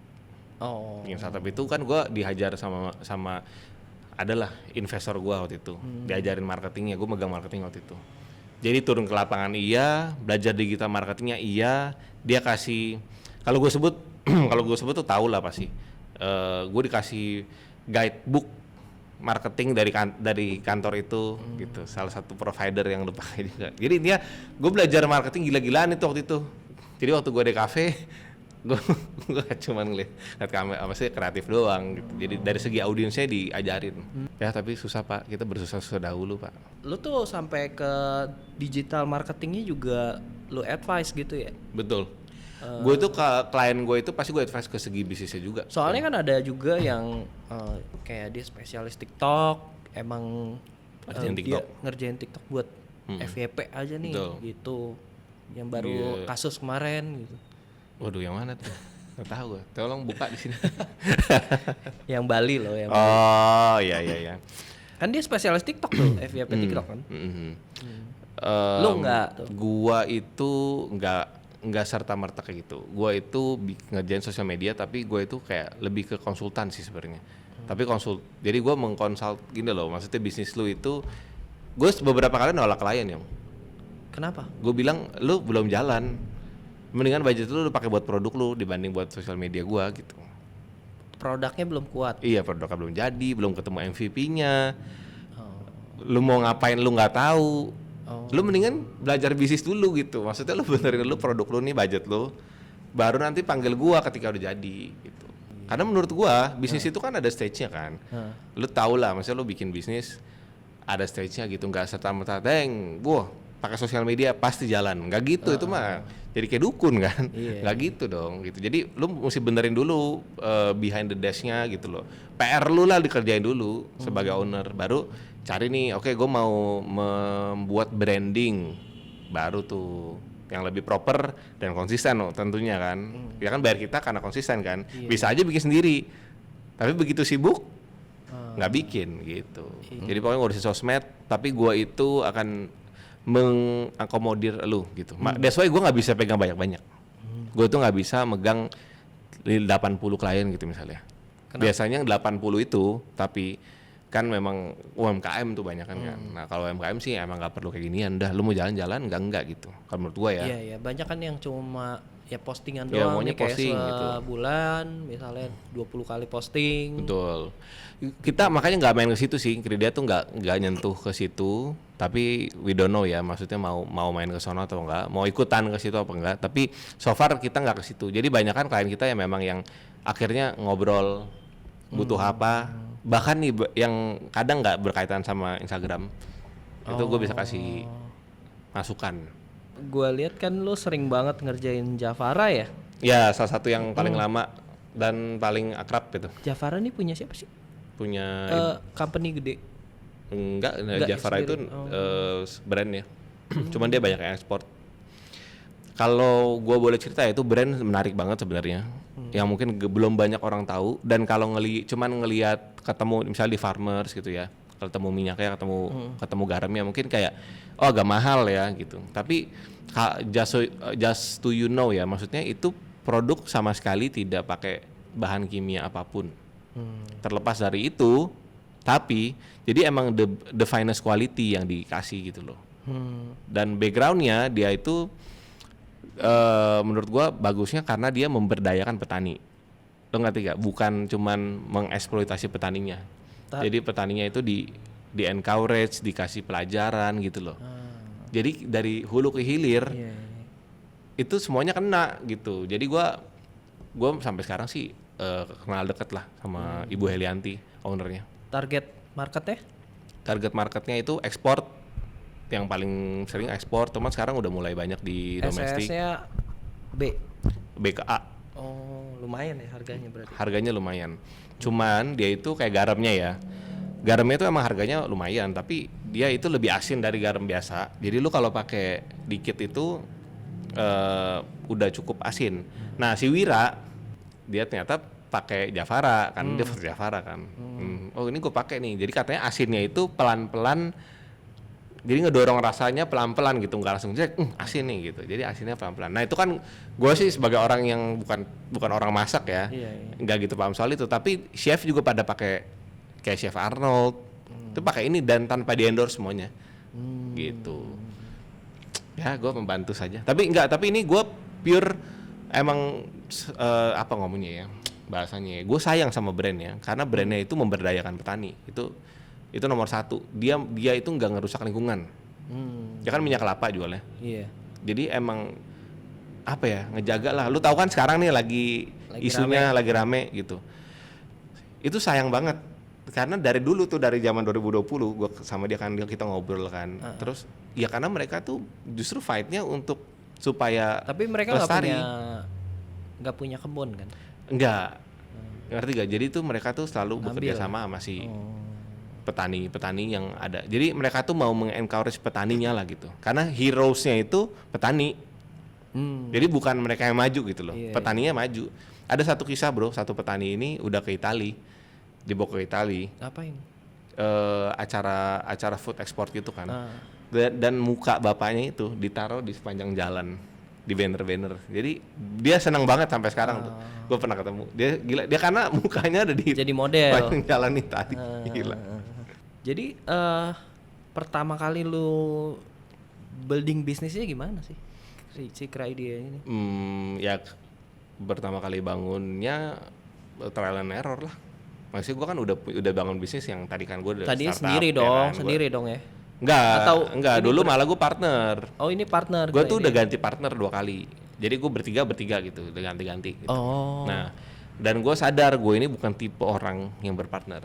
Bikin startup itu kan gue dihajar sama adalah investor gue waktu itu, diajarin marketingnya, gue megang marketing waktu itu. Jadi turun ke lapangan belajar digital marketingnya dia kasih, kalau gue sebut tuh tahu lah pasti. Gue dikasih guidebook marketing dari kantor itu gitu, salah satu provider yang lu pakai juga. Jadi gue belajar marketing gila-gilaan itu waktu itu. Jadi waktu gue di kafe, gue cuma ngeliat kamera apa sih kreatif doang gitu. Jadi dari segi audiensnya diajarin. Ya tapi susah pak, kita bersusah-susah dahulu pak. Lu tuh sampai ke digital marketingnya juga lu advice gitu ya? Betul. Gue itu ke klien gue itu pasti gue advice ke segi bisnisnya juga. Soalnya kan ada juga yang kayak dia spesialis TikTok, emang dia ngerjain TikTok buat FYP aja nih. Betul. Gitu. Yang baru kasus kemarin gitu. Waduh, yang mana tuh? Nggak tahu gue. Tolong buka di sini. Yang Bali loh, yang Bali. Iya. Kan dia spesialis TikTok tuh, FYP TikTok kan. Lu enggak tuh? Gua itu enggak serta-merta kayak gitu. Gua itu ngerjain sosial media, tapi gua itu kayak lebih ke konsultan sih sebenarnya. Tapi jadi gua mengkonsult gini loh, maksudnya bisnis lu itu, gue beberapa kali nolak klien yang. Kenapa? Gue bilang lu belum jalan, mendingan budget lu pakai buat produk lu dibanding buat sosial media gue gitu. Produknya belum kuat. Iya, produknya belum jadi, belum ketemu MVP-nya. Lu mau ngapain lu nggak tahu. Lu mendingan belajar bisnis dulu gitu. Maksudnya lu benerin dulu produk lu nih, budget lu, baru nanti panggil gua ketika udah jadi gitu. Karena menurut gua bisnis itu kan ada stage-nya kan. Lu tau lah, maksudnya lu bikin bisnis ada stage-nya gitu, nggak serta-merta pakai sosial media pasti jalan, nggak gitu. Itu mah jadi kayak dukun kan. Nggak gitu dong gitu. Jadi lu mesti benerin dulu behind the desk-nya gitu loh. PR lu lah dikerjain dulu sebagai owner, baru cari nih, oke, gue mau membuat branding baru tuh yang lebih proper dan konsisten loh tentunya kan. Ya kan bayar kita karena konsisten kan. Bisa aja bikin sendiri, tapi begitu sibuk nggak bikin gitu. Jadi pokoknya ngurusin sosmed, tapi gue itu akan mengakomodir lu gitu. That's why gue nggak bisa pegang banyak-banyak. Gue tuh nggak bisa megang 80 klien gitu misalnya. Kenapa? Biasanya 80 itu, tapi kan memang UMKM tuh banyak kan. Nah kalau UMKM sih emang nggak perlu kayak ginian, dah lu mau jalan-jalan enggak gitu kalau menurut gua ya. Iya, iya, banyak kan yang cuma ya postingan Ya, doang maunya nih kayak posting gitu. sebulan misalnya 20 kali posting. Betul. Kita makanya nggak main ke situ sih. Kriteria tuh nggak nyentuh ke situ. Tapi we don't know ya. Maksudnya mau main ke sono atau enggak, mau ikutan ke situ apa enggak. Tapi so far kita nggak ke situ. Jadi banyak kan klien kita yang memang yang akhirnya ngobrol butuh apa. Bahkan nih yang kadang nggak berkaitan sama Instagram. Itu gue bisa kasih masukan. Gua lihat kan lu sering banget ngerjain Javara ya. Ya salah satu yang paling lama dan paling akrab itu. Javara nih punya siapa sih? Punya Company gede. Enggak, Enggak, Javara itu sendiri. brand ya. Cuman dia banyak yang ekspor. Kalau gua boleh cerita ya, itu brand menarik banget sebenarnya. Yang mungkin belum banyak orang tahu, dan kalau cuman ngelihat ketemu misalnya di Farmers gitu ya. Ketemu minyaknya, ketemu garamnya mungkin kayak oh agak mahal ya gitu. Tapi just to you know ya, maksudnya itu produk sama sekali tidak pakai bahan kimia apapun. Terlepas dari itu, tapi jadi emang the finest quality yang dikasih gitu loh. Dan backgroundnya dia itu menurut gua bagusnya karena dia memberdayakan petani. Lo ngerti gak? Bukan cuman mengeksploitasi petaninya. Jadi petaninya itu di encourage, dikasih pelajaran gitu loh. Jadi dari hulu ke hilir itu semuanya kena gitu. Jadi gua sampai sekarang sih kenal deket lah sama Ibu Helianti, ownernya. Target marketnya? Target marketnya itu ekspor, yang paling sering ekspor, teman sekarang udah mulai banyak di domestik. SS-nya B. BKA. Oh, lumayan ya harganya berarti. Harganya lumayan. Cuman dia itu kayak garamnya ya. Garamnya itu emang harganya lumayan, tapi dia itu lebih asin dari garam biasa. Jadi lu kalau pakai dikit itu udah cukup asin. Nah, si Wira dia ternyata pakai Javara kan, dia pakai Javara kan. Oh, ini gue pakai nih. Jadi katanya asinnya itu pelan-pelan, jadi ngedorong rasanya pelan-pelan gitu, nggak langsung asin nih gitu. Jadi asinnya pelan-pelan. Nah itu kan gue sih sebagai orang yang bukan orang masak ya, nggak gitu paham soal itu. Tapi chef juga pada pakai, kayak Chef Arnold itu pakai ini dan tanpa di endorse semuanya, gitu. Ya gue membantu saja. Tapi ini gue pure emang apa ngomongnya ya bahasanya. Gue sayang sama brandnya karena brandnya itu memberdayakan petani. Itu nomor satu. Dia itu nggak ngerusak lingkungan. Ya kan minyak kelapa jualnya. Iya. Jadi emang apa ya, ngejaga lah. Lu tahu kan sekarang nih lagi isunya lagi rame gitu. Itu sayang banget karena dari dulu tuh, dari zaman 2020 gua sama dia kan, kita ngobrol kan. Terus ya karena mereka tuh justru fight-nya untuk supaya tapi mereka nggak punya kebun kan? Enggak. Ngerti gak? Jadi tuh mereka tuh selalu bekerja sama si petani yang ada. Jadi mereka tuh mau mengencourage petaninya lah gitu. Karena heroes-nya itu petani. Jadi bukan mereka yang maju gitu loh. Petaninya maju. Ada satu kisah bro, satu petani ini udah ke Itali. Dibawa ke Itali. Ngapain? Acara food export gitu kan. Dan muka bapaknya itu ditaruh di sepanjang jalan, di banner-banner. Jadi dia senang banget sampai sekarang tuh. Gue pernah ketemu. Dia gila, dia karena mukanya ada di jadi model sepanjang jalan nih tadi. Gila. Jadi pertama kali lu building bisnisnya gimana sih? Si Cry Idea ini? Ya pertama kali bangunnya trial and error lah. Maksudnya gue kan udah bangun bisnis yang tadi kan gue udah tadi startup. Sendiri dong, sendiri dong ya? Enggak, dulu malah gue partner. Oh ini partner. Gue tuh udah ganti partner 2 kali. Jadi gue bertiga gitu, udah ganti-ganti gitu. Nah, dan gue sadar gue ini bukan tipe orang yang berpartner.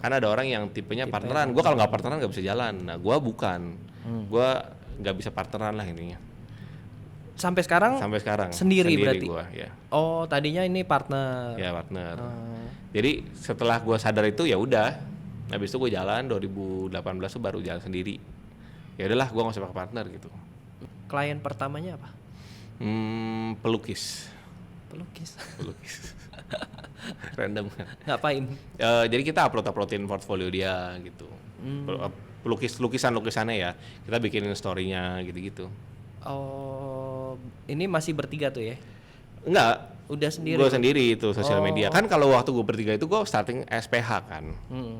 Karena ada orang yang tipenya partneran. Gue kalau nggak partneran nggak bisa jalan. Nah, gue bukan. Gue nggak bisa partneran lah intinya. Sampai sekarang sendiri berarti. Gua, ya. Oh, tadinya ini partner. Ya partner. Jadi setelah gue sadar itu ya udah. Habis itu gue jalan 2018 tuh baru jalan sendiri. Ya udahlah, gue nggak usah pakai partner gitu. Klien pertamanya apa? Pelukis. Random kan. Ngapain? Jadi kita uploadin portfolio dia gitu. Lukisannya ya. Kita bikinin story-nya gitu-gitu. Oh, ini masih bertiga tuh ya? Enggak, Udah sendiri. Gue sendiri itu sosial Oh. media. Kan kalau waktu gue bertiga itu gue starting SPH kan.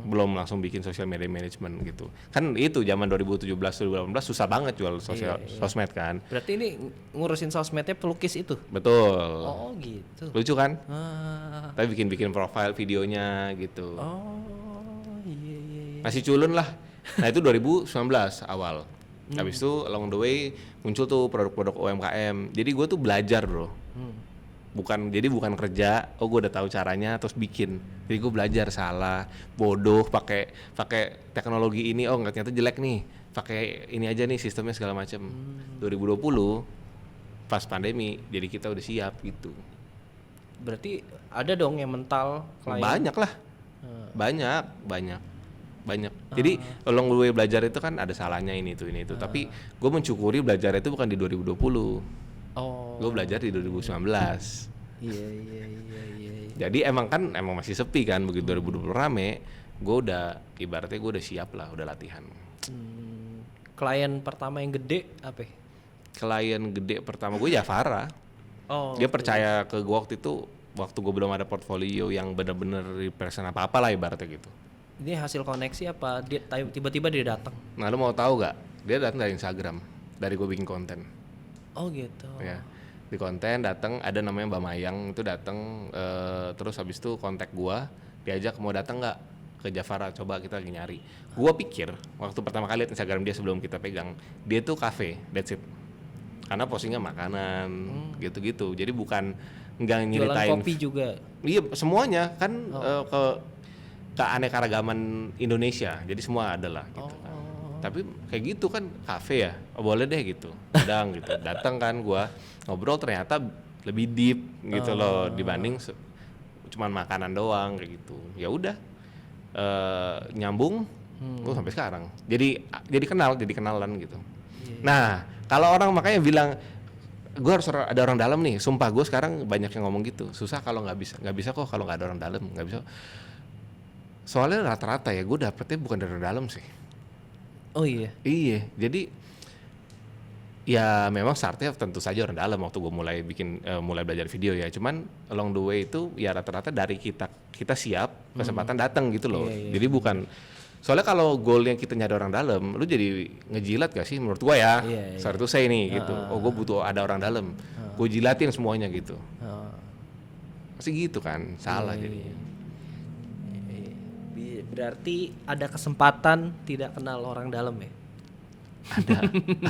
Belum langsung bikin social media management gitu. Kan itu zaman 2017 2018 susah banget jual sosial sosmed kan. Berarti ini ngurusin sosmednya pelukis itu. Betul. Oh, gitu. Lucu kan? Ah. Tapi bikin profile videonya gitu. Oh, iya iya iya. Masih culun lah. Nah itu 2019 awal. Habis itu along the way muncul tuh produk-produk UMKM. Jadi gue tuh belajar bro. Bukan kerja. Oh gue udah tahu caranya terus bikin. Jadi gue belajar salah, bodoh, pakai teknologi ini. Oh ternyata jelek nih. Pakai ini aja nih sistemnya segala macam. 2020 pas pandemi. Jadi kita udah siap gitu. Berarti ada dong yang mental klien. Banyak lah. Banyak. Jadi along the way belajar itu kan ada salahnya ini itu. Tapi gue mencukuri belajar itu bukan di 2020. Oh. Gue belajar di 2019. Iya. Jadi emang masih sepi kan, begitu 2020 rame, gue udah ibaratnya gue udah siap lah, udah latihan. Klien pertama yang gede apa? Klien gede pertama gue Javara. Oh. Dia percaya ke gue waktu itu, waktu gue belum ada portfolio yang bener-bener represent apa-apa lah ibaratnya gitu. Ini hasil koneksi apa? Dia tiba-tiba dia datang. Nah lu mau tahu gak? Dia datang dari Instagram, dari gue bikin konten. Oh gitu. Ya, di konten datang ada namanya Mbak Mayang itu datang, terus habis itu kontak gua, diajak mau datang nggak ke Javara, coba kita lagi nyari. Gua pikir waktu pertama kali liat Instagram dia sebelum kita pegang, dia tuh cafe, that's it. Karena postingnya makanan gitu-gitu, jadi bukan nggak nyeritain. Jualan kopi juga. Iya semuanya kan keanekaragaman Indonesia, jadi semua ada lah gitu kan. Tapi kayak gitu kan kafe ya, boleh deh gitu, datang kan gua ngobrol ternyata lebih deep gitu loh dibanding cuman makanan doang kayak gitu. Ya udah nyambung, gua sampai sekarang. Jadi kenalan gitu. Nah kalau orang makanya bilang gue harus ada orang dalam nih, sumpah gue sekarang banyak yang ngomong gitu, susah kalau nggak bisa kok kalau nggak ada orang dalam, nggak bisa. Soalnya rata-rata ya gue dapetnya bukan dari orang dalam sih. Oh iya. Iya, jadi ya memang startnya tentu saja orang dalam waktu gue mulai belajar video ya. Cuman along the way itu ya rata-rata dari kita siap, kesempatan datang gitu loh. Iya. Jadi bukan, soalnya kalau goalnya kita nyari orang dalam, lu jadi ngejilat gak sih menurut gue ya? Iya. Sorry to say nih gitu. Oh gue butuh ada orang dalam, gue jilatin semuanya gitu. Pasti gitu kan, salah jadinya. Berarti ada kesempatan tidak kenal orang dalam ya?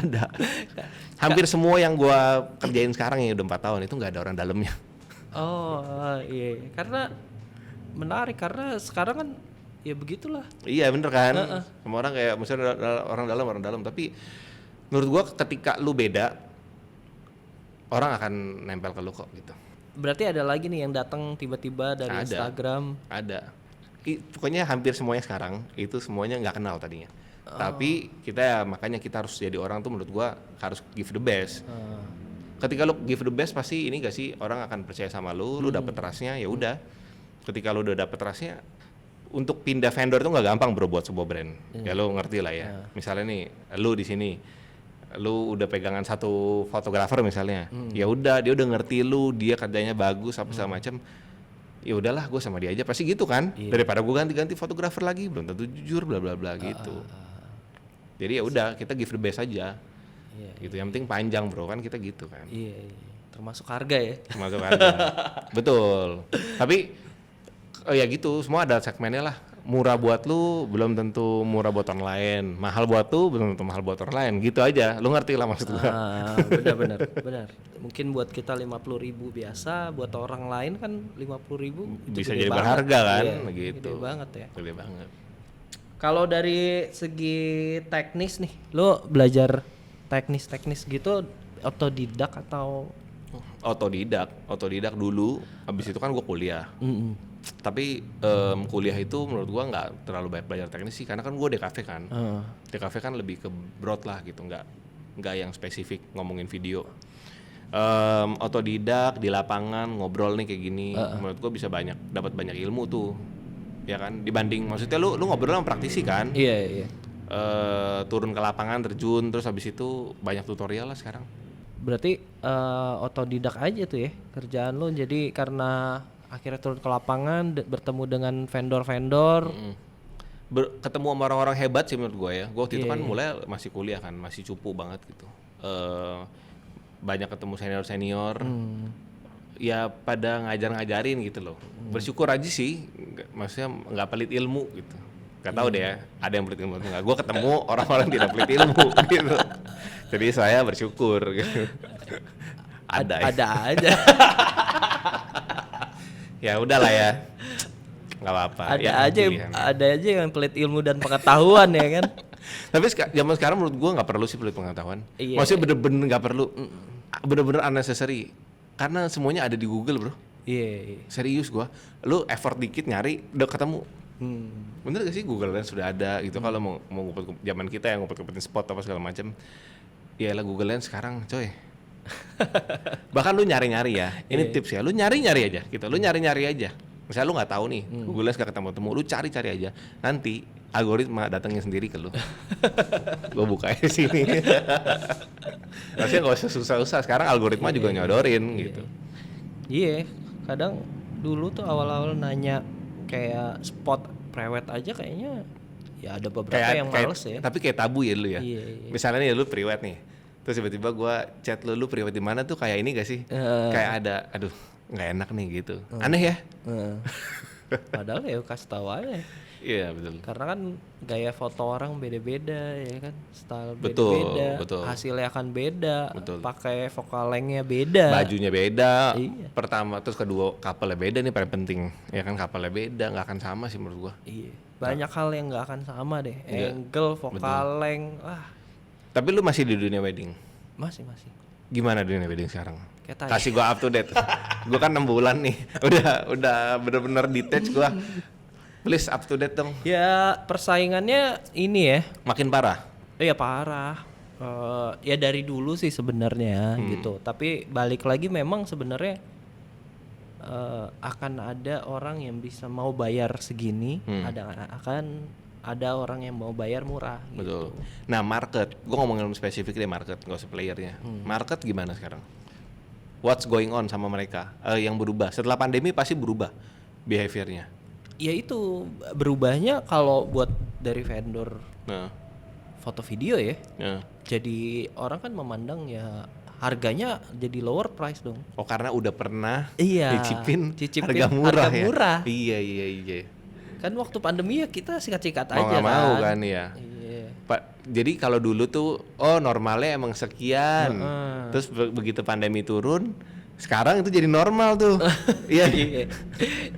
Ada. Hampir semua yang gua kerjain sekarang ya udah 4 tahun itu nggak ada orang dalamnya. Oh iya. Karena menarik karena sekarang kan ya begitulah. Iya bener kan. Semua orang kayak misalnya orang dalam. Tapi menurut gua ketika lu beda, orang akan nempel ke lu kok gitu. Berarti ada lagi nih yang datang tiba-tiba dari Instagram. Ada. Pokoknya hampir semuanya sekarang itu semuanya nggak kenal tadinya. Tapi makanya kita harus jadi orang tuh menurut gua harus give the best. Ketika lu give the best pasti ini gak sih orang akan percaya sama lu dapet trustnya ya udah. Ketika lu udah dapet trustnya, untuk pindah vendor itu nggak gampang bro buat sebuah brand. Ya lu ngerti lah ya. Misalnya nih lu di sini, lu udah pegangan satu fotografer misalnya, ya udah dia udah ngerti lu, dia kerjanya bagus apa segala macam. Ya udahlah gue sama dia aja pasti gitu kan, daripada gue ganti fotografer lagi belum tentu jujur bla bla bla gitu. Jadi ya udah kita give the best aja gitu, yang penting panjang bro kan kita gitu kan. Iya. Termasuk harga ya. Termasuk harga. Betul. Tapi ya gitu, semua ada segmennya lah. Murah buat lu belum tentu murah buat orang lain, mahal buat lu belum tentu mahal buat orang lain, gitu aja. Lu ngerti lah maksud gua. Benar. Mungkin buat kita 50.000 biasa, buat orang lain kan 50.000 bisa jadi berharga kan, gitu. Gede banget ya. Gede banget. Kalau dari segi teknis nih, lu belajar teknis gitu otodidak atau? Otodidak dulu. Habis itu kan gua kuliah. Tapi kuliah itu menurut gua nggak terlalu banyak belajar teknis sih, karena kan gua DKV kan. DKV kan lebih ke broad lah gitu, nggak yang spesifik ngomongin video. Otodidak di lapangan ngobrol nih kayak gini, menurut gua bisa dapat banyak ilmu tuh, ya kan, dibanding maksudnya lu ngobrol sama praktisi kan. Iya. Turun ke lapangan terjun terus habis itu banyak tutorial lah sekarang. Berarti otodidak aja tuh ya kerjaan lo. Jadi karena akhirnya turun ke lapangan bertemu dengan vendor-vendor. Ketemu sama orang-orang hebat sih menurut gue ya. Gue waktu itu kan mulai masih kuliah kan, masih cupu banget gitu. Banyak ketemu senior-senior. Ya pada ngajarin gitu loh. Bersyukur aja sih, maksudnya nggak pelit ilmu gitu. Gak tahu deh ya, ada yang pelit ilmu atau enggak. Gue ketemu orang-orang tidak pelit ilmu gitu. Jadi saya bersyukur gitu. Ada ya. Ada aja. Ya udahlah ya. Nggak apa-apa. Ada aja yang pelit ilmu dan pengetahuan ya kan. Tapi zaman sekarang menurut gue nggak perlu sih pelit pengetahuan. Iya. Maksudnya bener-bener nggak perlu. Bener-bener unnecessary. Karena semuanya ada di Google bro. Iya. Serius gue. Lu effort dikit nyari udah ketemu. Bener gak sih Google Lens sudah ada gitu. Kalau mau ngumpet zaman kita yang ngumpet-ngumpetin spot apa segala macam. Ya lah Google Lens sekarang coy. Bahkan lu nyari-nyari ya. Ini tips ya. Lu nyari-nyari aja gitu. Lu nyari-nyari aja. Misalnya lu nggak tahu nih Google Lens gak ketemu-temu, lu cari-cari aja. Nanti algoritma datangnya sendiri ke lu. Gua bukain sini. Maksudnya nggak usah susah-susah. Sekarang algoritma juga nyodorin gitu. Iya. Kadang dulu tuh awal-awal nanya kayak spot prewed aja kayaknya ya ada beberapa yang males ya. Tapi kayak tabu ya lu ya. Iya. Misalnya nih lu prewed nih. Terus tiba-tiba gua chat lu prewed di mana tuh kayak ini gak sih? Kayak ada aduh nggak enak nih gitu. Aneh ya? Padahal ya kasih tahu aja. Iya betul. Karena kan gaya foto orang beda-beda ya kan, style Betul, beda-beda, betul. hasilnya akan beda, Betul. pakai focal lengthnya beda, Bajunya beda. Iya. Pertama terus kedua couple-nya beda nih paling penting. Ya kan couple-nya beda, nggak akan sama sih menurut gua. Iya. Banyak hal yang nggak akan sama deh, Iya. angle, focal length, Tapi lu masih di dunia wedding. masih. Gimana dunia wedding sekarang? Kayak tadi. Kasih gua up to date. Gua kan 6 bulan nih. Udah bener-bener detach gua. Please up to date dong. Ya persaingannya ini ya, Makin parah. iya parah. Ya dari dulu sih sebenarnya gitu. Tapi balik lagi memang sebenarnya akan ada orang yang bisa mau bayar segini, akan ada orang yang mau bayar murah. Betul. Gitu. Nah market, gua ngomongin spesifik deh market, gak usah playernya. Market gimana sekarang? What's going on sama mereka? Yang berubah setelah pandemi pasti berubah behaviornya. Ya itu berubahnya kalau buat dari vendor Nah, foto video ya. nah. Jadi orang kan memandang ya harganya jadi lower price dong. Oh karena udah pernah Iya, nyicipin cicipin harga murah harga ya. murah. Iya. Kan waktu pandemi ya kita sikat-sikat Mau aja nggak mau kan ya. Iya. Pak, jadi kalau dulu tuh normalnya emang sekian. Terus begitu pandemi turun, sekarang itu jadi normal tuh. Iya.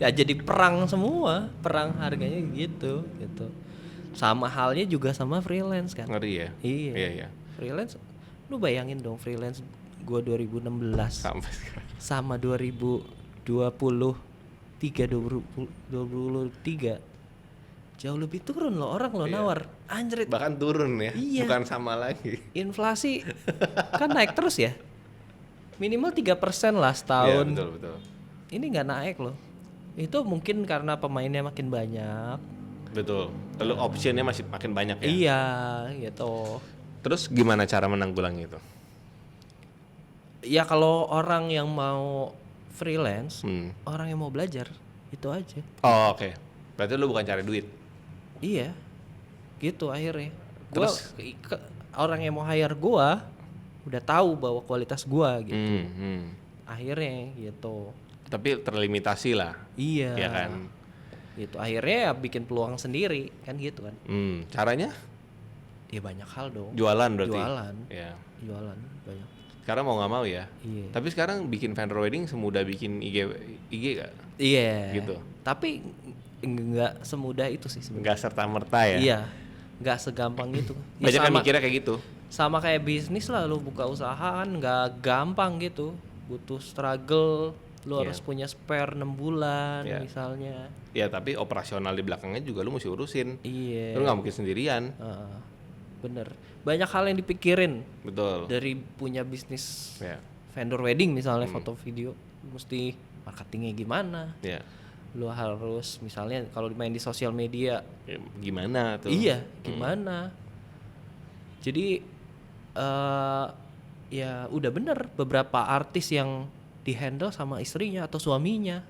Ya jadi perang semua, perang harganya gitu. Sama halnya juga sama freelance kan. Ngeri ya. Iya. Freelance, lu bayangin dong freelance gua 2016 Sampai sekarang. sama 2023 jauh lebih turun loh orang loh nawar. Anjrit. Bahkan turun ya. Iya. Bukan sama lagi. Inflasi kan naik terus ya. Minimal 3% lah setahun. Iya, betul. Ini nggak naik loh. Itu mungkin karena pemainnya makin banyak. Betul. Lalu optionnya masih makin banyak ya. Iya, gitu. Terus gimana cara menanggulangi itu? Ya kalau orang yang mau freelance, orang yang mau belajar, itu aja. Oh, oke. Berarti lu bukan cari duit. Iya. Gitu akhirnya. Terus? Orang yang mau hire gua udah tahu bahwa kualitas gua gitu. Akhirnya gitu. Tapi terlimitasi lah. Iya. Ya kan. Gitu. Akhirnya ya bikin peluang sendiri kan gitu kan. Caranya? Ya banyak hal dong. Jualan berarti. Jualan. Ya. Jualan banyak. Sekarang mau nggak mau ya. Iya. Tapi sekarang bikin vendor wedding semudah bikin IG gak? Iya. Gitu. Tapi nggak semudah itu sih sebenarnya. Nggak serta merta ya. Iya. Nggak segampang itu. Ya Banyak kan mikirnya kayak gitu. Sama kayak bisnis lah, lu buka usaha kan nggak gampang gitu. Butuh struggle. Lu harus punya spare 6 bulan misalnya. Ya tapi operasional di belakangnya juga lu mesti urusin. Iya. Lu nggak mungkin sendirian. Bener. Banyak hal yang dipikirin. Betul. Dari punya bisnis Ya. vendor wedding misalnya foto video, mesti marketingnya gimana? Ya. Lu harus misalnya kalau main di sosial media, Ya, gimana tuh? iya gimana? Jadi ya udah bener beberapa artis yang dihandle sama istrinya atau suaminya,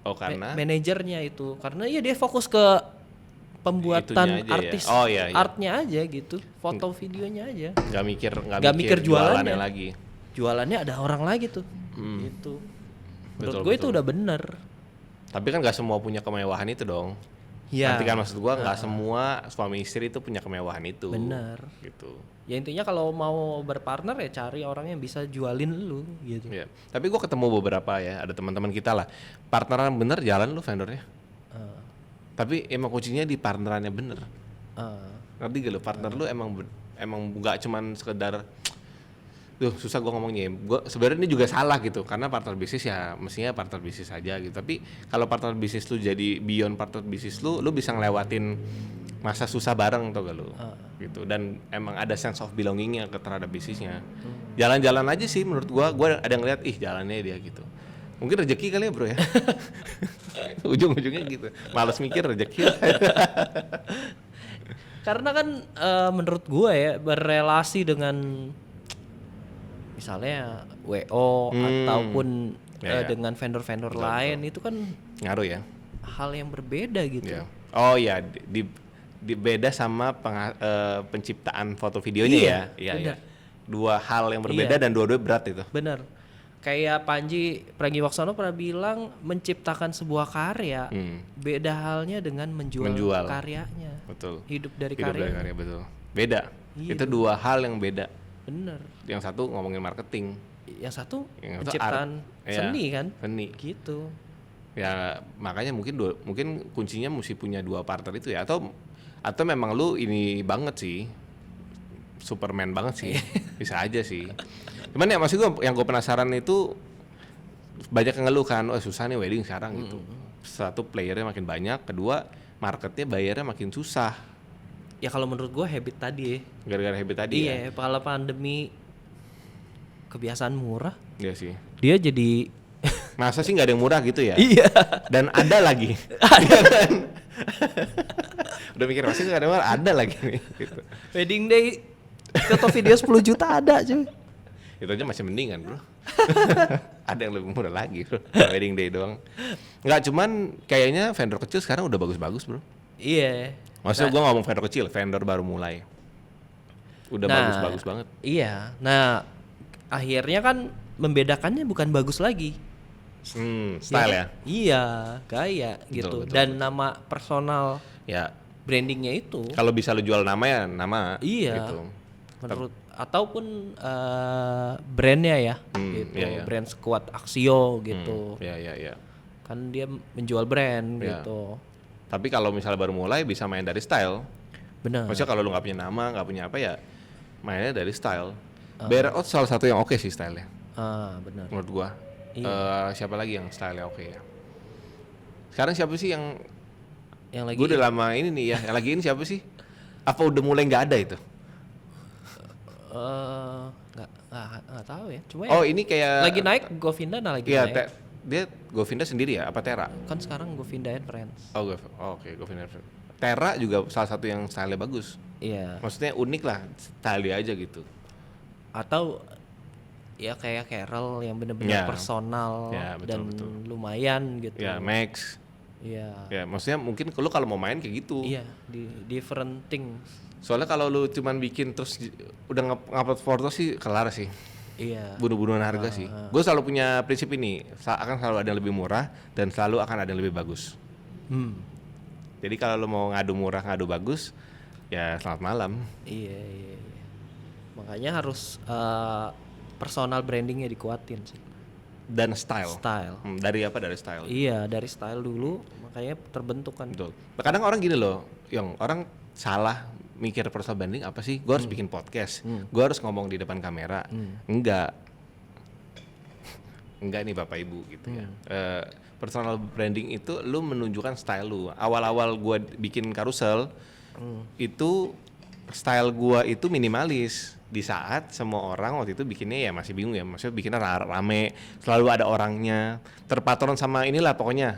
Oh karena manajernya itu, karena ya dia fokus ke Itunya pembuatan aja artis, ya? Oh, iya. artnya aja gitu, foto videonya aja, nggak mikir jualannya lagi. Jualannya ada orang lagi tuh, gitu. Menurut gue itu udah bener. Tapi kan nggak semua punya kemewahan itu dong. Ya. Nanti kan maksud gua nggak semua suami istri itu punya kemewahan itu. Bener. Gitu. Ya intinya kalau mau berpartner ya cari orang yang bisa jualin lu gitu. Ya. Tapi gua ketemu beberapa ya, ada teman-teman kita lah. Partneran bener jalan lu vendornya. Tapi emang kuncinya di partnerannya bener. Ngerti gak lu? Partner lu emang nggak cuman sekedar susah gua ngomongnya. Gua sebenarnya ini juga salah gitu karena partner bisnis ya mestinya partner bisnis aja gitu. Tapi kalau partner bisnis lu jadi beyond partner bisnis lu bisa ngelewatin masa susah bareng tau gak lu gitu. Dan emang ada sense of belongingnya terhadap bisnisnya. Jalan-jalan aja sih menurut gua ada ngeliat jalannya dia gitu. Mungkin rezeki kali ya bro ya. Ujung-ujungnya gitu. Males mikir rezeki. Karena kan menurut gue ya berrelasi dengan misalnya WO ataupun dengan vendor-vendor lain itu kan ngaruh ya. hal yang berbeda gitu. Ya. Oh ya di beda sama penciptaan foto videonya ya. Iya. Dua hal yang berbeda dan dua-dua berat itu. Bener. Kayak Panji Pragiwaksono pernah bilang menciptakan sebuah karya beda halnya dengan menjual karyanya. Betul. Hidup dari karya betul. Beda. Iya. Itu dua hal yang beda. Bener. Yang satu ngomongin marketing. Yang satu yang penciptaan seni kan. Seni. Gitu. Ya makanya mungkin kuncinya mesti punya dua partner itu ya atau memang lu ini banget sih. Superman banget sih. Bisa aja sih. Cuman ya maksud gue yang gue penasaran itu banyak yang ngeluh kan, susah nih wedding sekarang gitu. Satu playernya makin banyak, kedua marketnya bayarnya makin susah. Ya kalau menurut gue habit tadi ya. Gara-gara habit tadi ya. Iya, kalau pandemi kebiasaan murah. Iya sih. Dia jadi masa sih nggak ada yang murah gitu ya? Iya. Dan ada lagi. Iya kan? Udah mikir masih nggak ada yang murah, ada lagi nih. Gitu. Wedding day foto video 10 juta ada cuy. Itu aja masih mendingan bro. Ada yang lebih murah lagi bro. Wedding day doang. Nggak, cuman kayaknya vendor kecil sekarang udah bagus-bagus bro. Iya. Maksudnya gue ngomong vendor kecil, vendor baru mulai. Udah bagus-bagus banget. Iya. Nah akhirnya kan membedakannya bukan bagus lagi. Style ya? Iya, gaya gitu. Betul. Dan nama personal ya brandingnya itu. Kalau bisa lu jual nama ya nama. Iya. Gitu. Menurut ataupun brandnya ya, gitu. Iya. Brand Squad Axio gitu. Iya. Kan dia menjual brand gitu. Tapi kalau misalnya baru mulai bisa main dari style. Benar. Maksudnya kalau lu nggak punya nama, nggak punya apa ya, mainnya dari style. Bearout salah satu yang oke sih stylenya. Benar. Menurut gua. Iya. Siapa lagi yang stylenya oke ya? Sekarang siapa sih yang lagi? Gue udah lama ini nih ya. Yang lagi ini siapa sih? Apa udah mulai nggak ada itu? Nggak tahu ya. Cuma ini kayak lagi naik Govinda lagi iya, naik. Dia Govinda sendiri ya? Apa Tera? Kan sekarang Govinda and Friends. Oke, Govinda. Tera juga salah satu yang style bagus. Iya. Maksudnya unik lah, style aja gitu. Atau ya kayak Carol yang benar-benar personal dan betul. Lumayan gitu. Ya, Max. Iya. Ya, maksudnya mungkin lu kalau mau main kayak gitu. Iya, di different things. Soalnya kalau lu cuman bikin terus udah ngupload foto sih kelar sih. Iya. Bunuh-bunuhan harga sih. Gue selalu punya prinsip ini, akan selalu ada yang lebih murah dan selalu akan ada yang lebih bagus. Jadi kalau lu mau ngadu murah, ngadu bagus, ya selamat malam. Iya. Makanya harus personal brandingnya dikuatin sih. Dan style. Dari apa? Dari style. Iya, dari style dulu, makanya terbentuk kan. Betul. Kadang orang gini loh, orang salah mikir personal branding apa sih? Gue harus bikin podcast, gue harus ngomong di depan kamera. Enggak nih Bapak Ibu gitu ya. Personal branding itu lu menunjukkan style lu. Awal-awal gue bikin karusel, itu style gue itu minimalis. Di saat semua orang waktu itu bikinnya ya masih bingung ya, maksudnya bikinnya rame, selalu ada orangnya, terpatron sama inilah pokoknya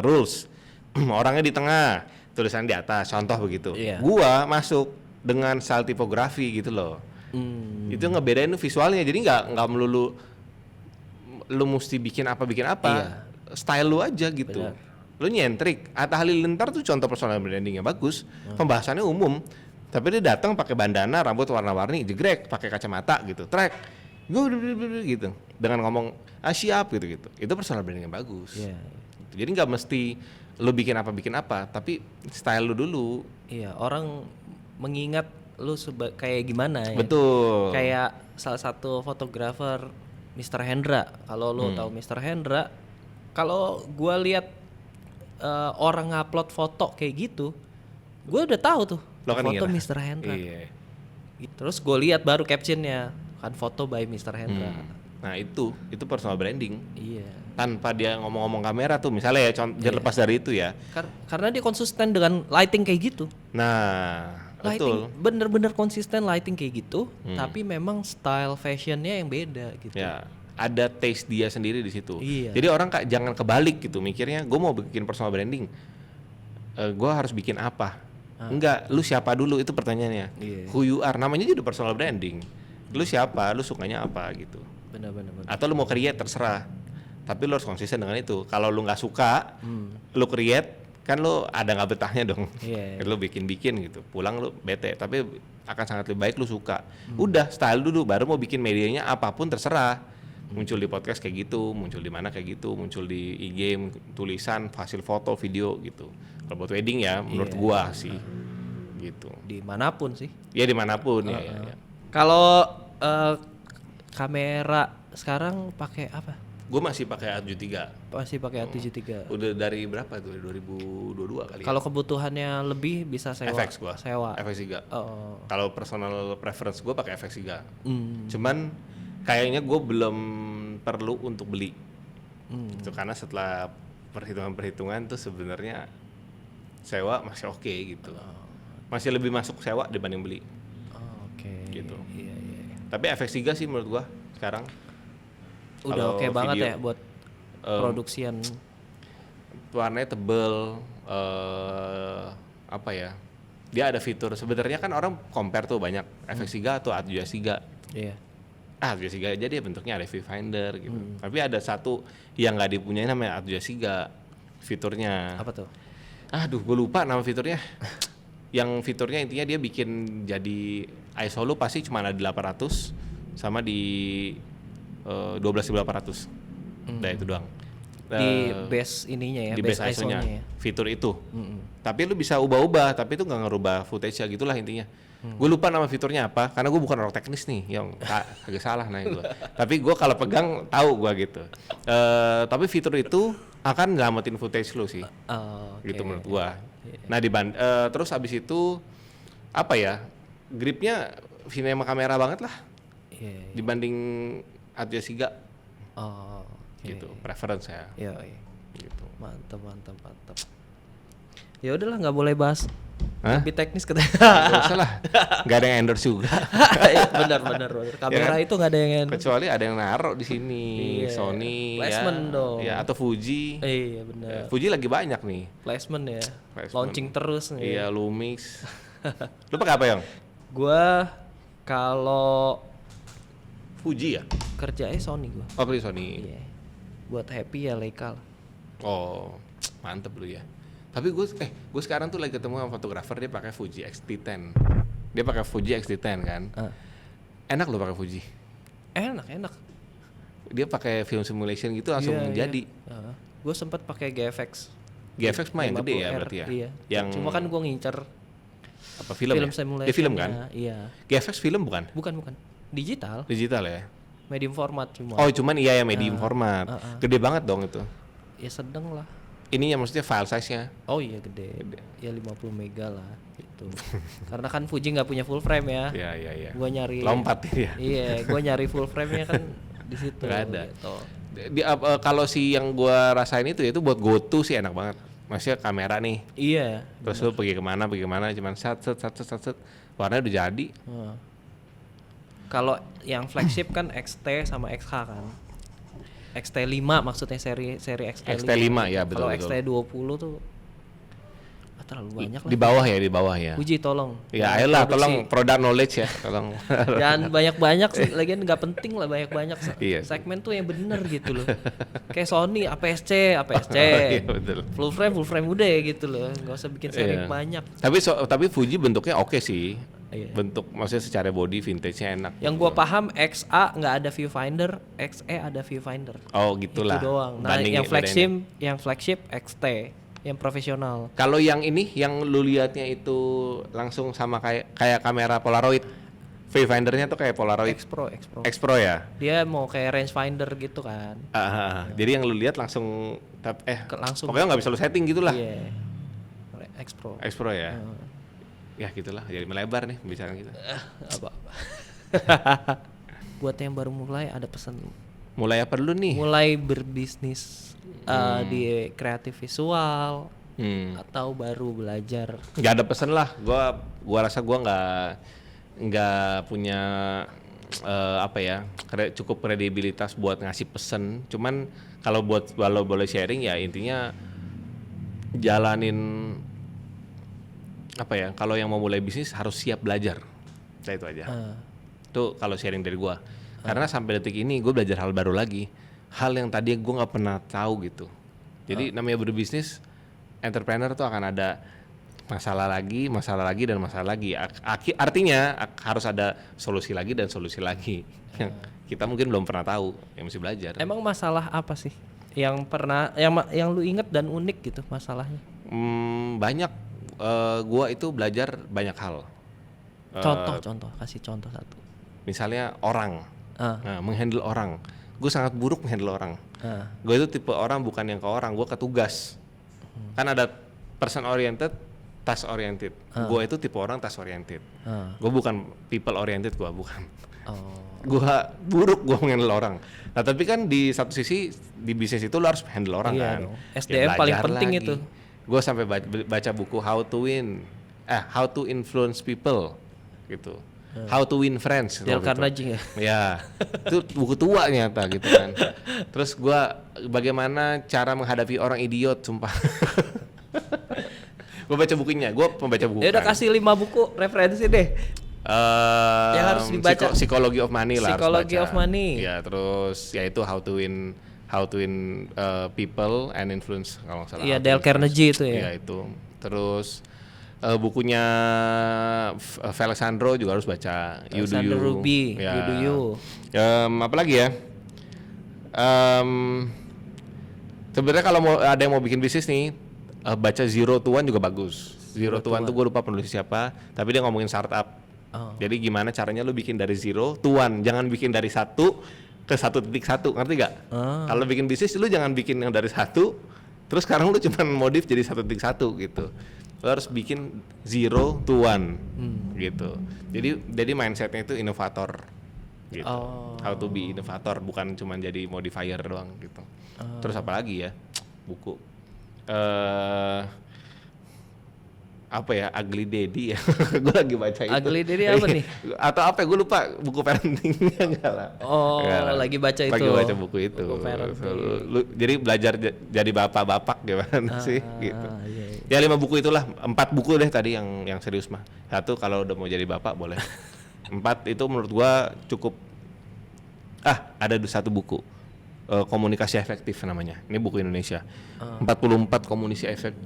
rules. Orangnya di tengah, tulisan di atas, contoh begitu. Iya. Gua masuk dengan style tipografi gitu loh. Itu ngebedain tuh visualnya. Jadi nggak melulu lu mesti bikin apa Iya. style lu aja gitu. Benar. Lu nyentrik. Atta Halilintar tuh contoh personal brandingnya bagus, pembahasannya umum, tapi dia datang pakai bandana, rambut warna-warni, jegrek, pakai kacamata gitu, trek, gitu, dengan ngomong siap gitu. Itu personal brandingnya bagus. Iya. Jadi nggak mesti lu bikin apa, tapi style lu dulu. Iya, orang mengingat lu kayak gimana ya. Betul. Kayak salah satu fotografer Mr. Hendra. Kalau lu tahu Mr. Hendra, kalau gua lihat orang ngupload foto kayak gitu, gua udah tahu tuh Lo kan foto ngira. Mr. Hendra. Iya. Terus gue lihat baru captionnya kan foto by Mr. Hendra. Nah itu personal branding. Iya. Tanpa dia ngomong-ngomong kamera tuh, misalnya ya jangan lepas dari itu ya. Karena dia konsisten dengan lighting kayak gitu. Nah, Lighting betul. bener-bener konsisten lighting kayak gitu, tapi memang style fashionnya yang beda gitu. Ya, ada taste dia sendiri di situ. Iya. Jadi orang jangan kebalik gitu mikirnya, gue mau bikin personal branding, gue harus bikin apa? Enggak, lu siapa dulu itu pertanyaannya. Iya. Who you are, namanya juga personal branding. Lu siapa, lu sukanya apa gitu. Benar-benar. Atau lu mau create terserah, tapi lu harus konsisten dengan itu. Kalau lu nggak suka, lu create kan lu ada nggak betahnya dong. Iya. Lu bikin gitu, pulang lu bete. Tapi akan sangat lebih baik lu suka. Udah style dulu, baru mau bikin medianya apapun terserah. Muncul di podcast kayak gitu, muncul di mana kayak gitu, muncul di IG, tulisan, hasil foto, video gitu. Kalau buat wedding ya, menurut gua sih, gitu. Dimanapun sih. Ya dimanapun ya. Kalau kamera sekarang pakai apa? Gue masih pakai A73. Pasti pakai A73. Udah dari berapa tuh? 2022 kali. Kalau kebutuhannya lebih bisa sewa. FX gua. Sewa. FX3. Oh. Kalau personal preference gue pakai FX3. Cuman kayaknya gue belum perlu untuk beli. Itu karena setelah perhitungan tuh sebenarnya sewa masih oke gitu. Masih lebih masuk sewa dibanding beli. Oh, oke. Gitu. Iya. Tapi FX3 sih menurut gue sekarang Udah kalau oke banget video, ya buat produksian. warnanya tebel, apa ya? Dia ada fitur. Sebenarnya kan orang compare tuh banyak FX3 atau A73. Iya. A73 aja dia bentuknya ada viewfinder gitu. Tapi ada satu yang nggak dipunyai namanya A73 fiturnya. Apa tuh? Aduh, gue lupa nama fiturnya. Yang fiturnya intinya dia bikin jadi ISO lu pasti cuma ada di 800 sama di 12.800. Udah itu doang. Di base ininya ya, Di base base ISO-nya. ISO-nya ya. Fitur itu. Tapi lu bisa ubah-ubah, tapi itu nggak ngerubah footage-nya gitulah intinya. Gue lupa nama fiturnya apa, karena gue bukan orang teknis nih, yang agak salah nanya gue. Tapi gue kalau pegang tahu gue gitu. Tapi fitur itu akan nyelamatin footage lu sih, Oh, oke. gitu menurut gue. Nah terus abis itu apa ya, gripnya cinema kamera banget lah, Iya. dibanding A73 Oh, oke. gitu, preference ya. Iya. Gitu. Mantap. Ya udahlah, nggak boleh bahas Hah? lebih teknis katanya. Gak usah lah, gak ada yang endorse juga. benar. Kamera Ya kan? itu nggak ada yang Kecuali ada yang naruh di sini, Iya. Sony Placement ya, dong. ya atau Fuji. Iya benar. Ya, Fuji lagi banyak nih. Placement ya. Placement. Launching terus nih. Iya, Lumix. Lu pakai apa, Yang? Gua kalau Fuji ya? kerjanya Sony gua. Oh, beli Sony. Iya. Buat happy ya Leica lah. Oh, mantep lu ya. Tapi gue sekarang tuh lagi ketemu sama fotografer, dia pakai Fuji X-T10. Dia pakai Fuji X-T10 kan. Enak lo pakai Fuji. Enak. Dia pakai film simulation gitu langsung jadi. Gue sempat pakai GFX. GFX mah yang gede ya 50R, berarti ya. Iya. Yang Cuma kan gue ngincer apa film ya? simulation. Dia film kan? Iya. GFX film bukan? Bukan. Digital. Digital ya. Medium format cuma. Oh, cuman iya ya medium format. Gede banget dong itu. Ya sedang lah. Ini ya maksudnya file size-nya. Oh iya gede. Ya 50 mega lah gitu. Karena kan Fuji nggak punya full frame ya. Iya. Gua nyari Lompat ya. Iya, gua nyari full frame-nya kan di situ. Nggak ada. Gitu. Kalau si yang gua rasain itu buat go-to sih enak banget. Maksudnya kamera nih. Iya. Terus lu pergi kemana cuman set. Warnanya udah jadi. Kalau yang flagship kan XT sama XH kan. XT5 maksudnya seri XT5. XT5 ya, betul. Kalau XT20 tuh terlalu banyak lah. Di bawah ya. Puji tolong. Ya ayolah tolong product knowledge ya, tolong. Jangan banyak-banyak sih, lagian nggak penting lah banyak-banyak. Iya. Segmen tuh yang bener gitu loh. Kayak Sony, APS-C. Iya, betul. Full frame udah ya gitu loh, nggak usah bikin seri banyak. Tapi Fuji bentuknya oke sih. Iya. Bentuk maksudnya secara body vintage-nya enak. Yang gua paham XA nggak ada viewfinder, XE ada viewfinder. Oh gitulah. Itu doang. Nah yang flagship XT, yang profesional. Kalau yang ini yang lu liatnya itu langsung sama kayak kamera Polaroid. Viewfindernya tuh kayak Polaroid. X Pro ya. Dia mau kayak rangefinder gitu kan. Jadi yang lu lihat langsung langsung. Pokoknya nggak bisa lu setting gitulah. Iya. X Pro ya. Ya gitulah, jadi melebar nih pembicaraan kita. Apa? Buat yang baru mulai ada pesan. Mulai apa dulu nih? Mulai berbisnis di kreatif visual atau baru belajar. Gak ada pesan lah. Gua rasa gua nggak punya cukup kredibilitas buat ngasih pesan. Cuman kalau boleh sharing ya intinya jalanin kalau yang mau mulai bisnis harus siap belajar. Itu aja. Itu kalau sharing dari gua. Karena sampai detik ini gue belajar hal baru lagi. Hal yang tadi gue nggak pernah tahu gitu. Jadi namanya berbisnis, entrepreneur tuh akan ada masalah lagi dan masalah lagi. Artinya harus ada solusi lagi dan solusi lagi. Yang kita mungkin belum pernah tahu, yang mesti belajar. Emang masalah apa sih yang pernah yang lu inget dan unik gitu masalahnya? Banyak. Gua itu belajar banyak hal. Contoh, kasih contoh satu. Misalnya orang, menghandle orang. Gue sangat buruk menghandle orang. Gue itu tipe orang bukan yang ke orang, gue ke tugas. Kan ada person oriented, task oriented. Gue itu tipe orang task oriented. Gue bukan people oriented, gue bukan. Gue buruk gue menghandle orang. Nah tapi kan di satu sisi di bisnis itu lo harus handle orang kan. Dong. SDM paling penting lagi. Itu. Gue sampai baca buku How to Influence People gitu. How to Win Friends. Dale Carnegie ya? Ya, itu buku tua nyata gitu kan. Terus gue bagaimana cara menghadapi orang idiot, sumpah. Gue baca bukunya, gue pembaca buku. Ya udah kasih 5 buku referensi deh. Yang harus dibaca. Psychology of Money lah. Psychology of Money. Ya terus yaitu How to Win People and Influence kalau nggak salah. Iya, Dale Carnegie itu ya. Iya itu. Terus bukunya Alessandro juga harus baca. Alessandro Ruby, You Do You. Apa lagi ya? Sebenarnya kalau ada yang mau bikin bisnis nih, baca Zero to One juga bagus. Zero to One tuh gue lupa penulis siapa, tapi dia ngomongin startup. Jadi gimana caranya lu bikin dari zero to one, jangan bikin dari 1 ke 1.1, ngerti gak? Kalau bikin bisnis lu jangan bikin yang dari 1 terus sekarang lu cuma modif jadi 1.1 gitu. Lu harus bikin 0 to 1 gitu. Jadi mindsetnya itu inovator gitu. How to be inovator, bukan cuma jadi modifier doang gitu. Terus apa lagi ya? Buku apa ya, Ugly Daddy ya. Gue lagi baca itu. Ugly Daddy apa nih? Atau apa ya, gue lupa, buku parentingnya enggak lah. Lagi baca itu. Lagi baca buku itu. Jadi belajar jadi bapak-bapak gimana sih gitu. Iya. Ya 5 buku itulah, 4 buku deh tadi yang serius mah. 1 kalau udah mau jadi bapak boleh. 4 itu menurut gue cukup. Ada 1 buku. Komunikasi efektif namanya. Ini buku Indonesia. 44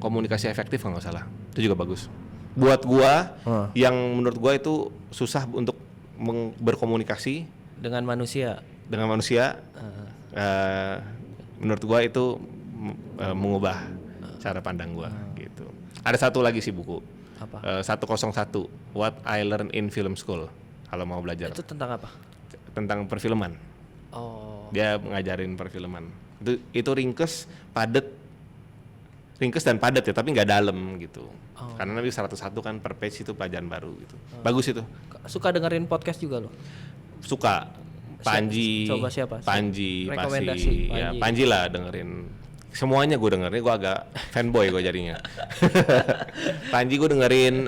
komunikasi efektif kalau nggak salah. Itu juga bagus. Buat gua yang menurut gua itu susah untuk berkomunikasi dengan manusia. Menurut gua itu mengubah cara pandang gua gitu. Ada 1 lagi sih buku. Apa? 101 What I Learned in Film School. Kalau mau belajar. Itu tentang apa? Tentang perfilman. Dia ngajarin perfilman. Itu ringkes dan padat ya, tapi nggak dalam gitu. Karena nanti 101 kan per page itu pelajaran baru gitu. Bagus itu. Suka dengerin podcast juga lo? Suka. Panji. Coba siapa? Panji. Rekomendasi. Ya, Panji lah dengerin. Semuanya gue dengerin. Gue agak fanboy gue jadinya. Panji gue dengerin.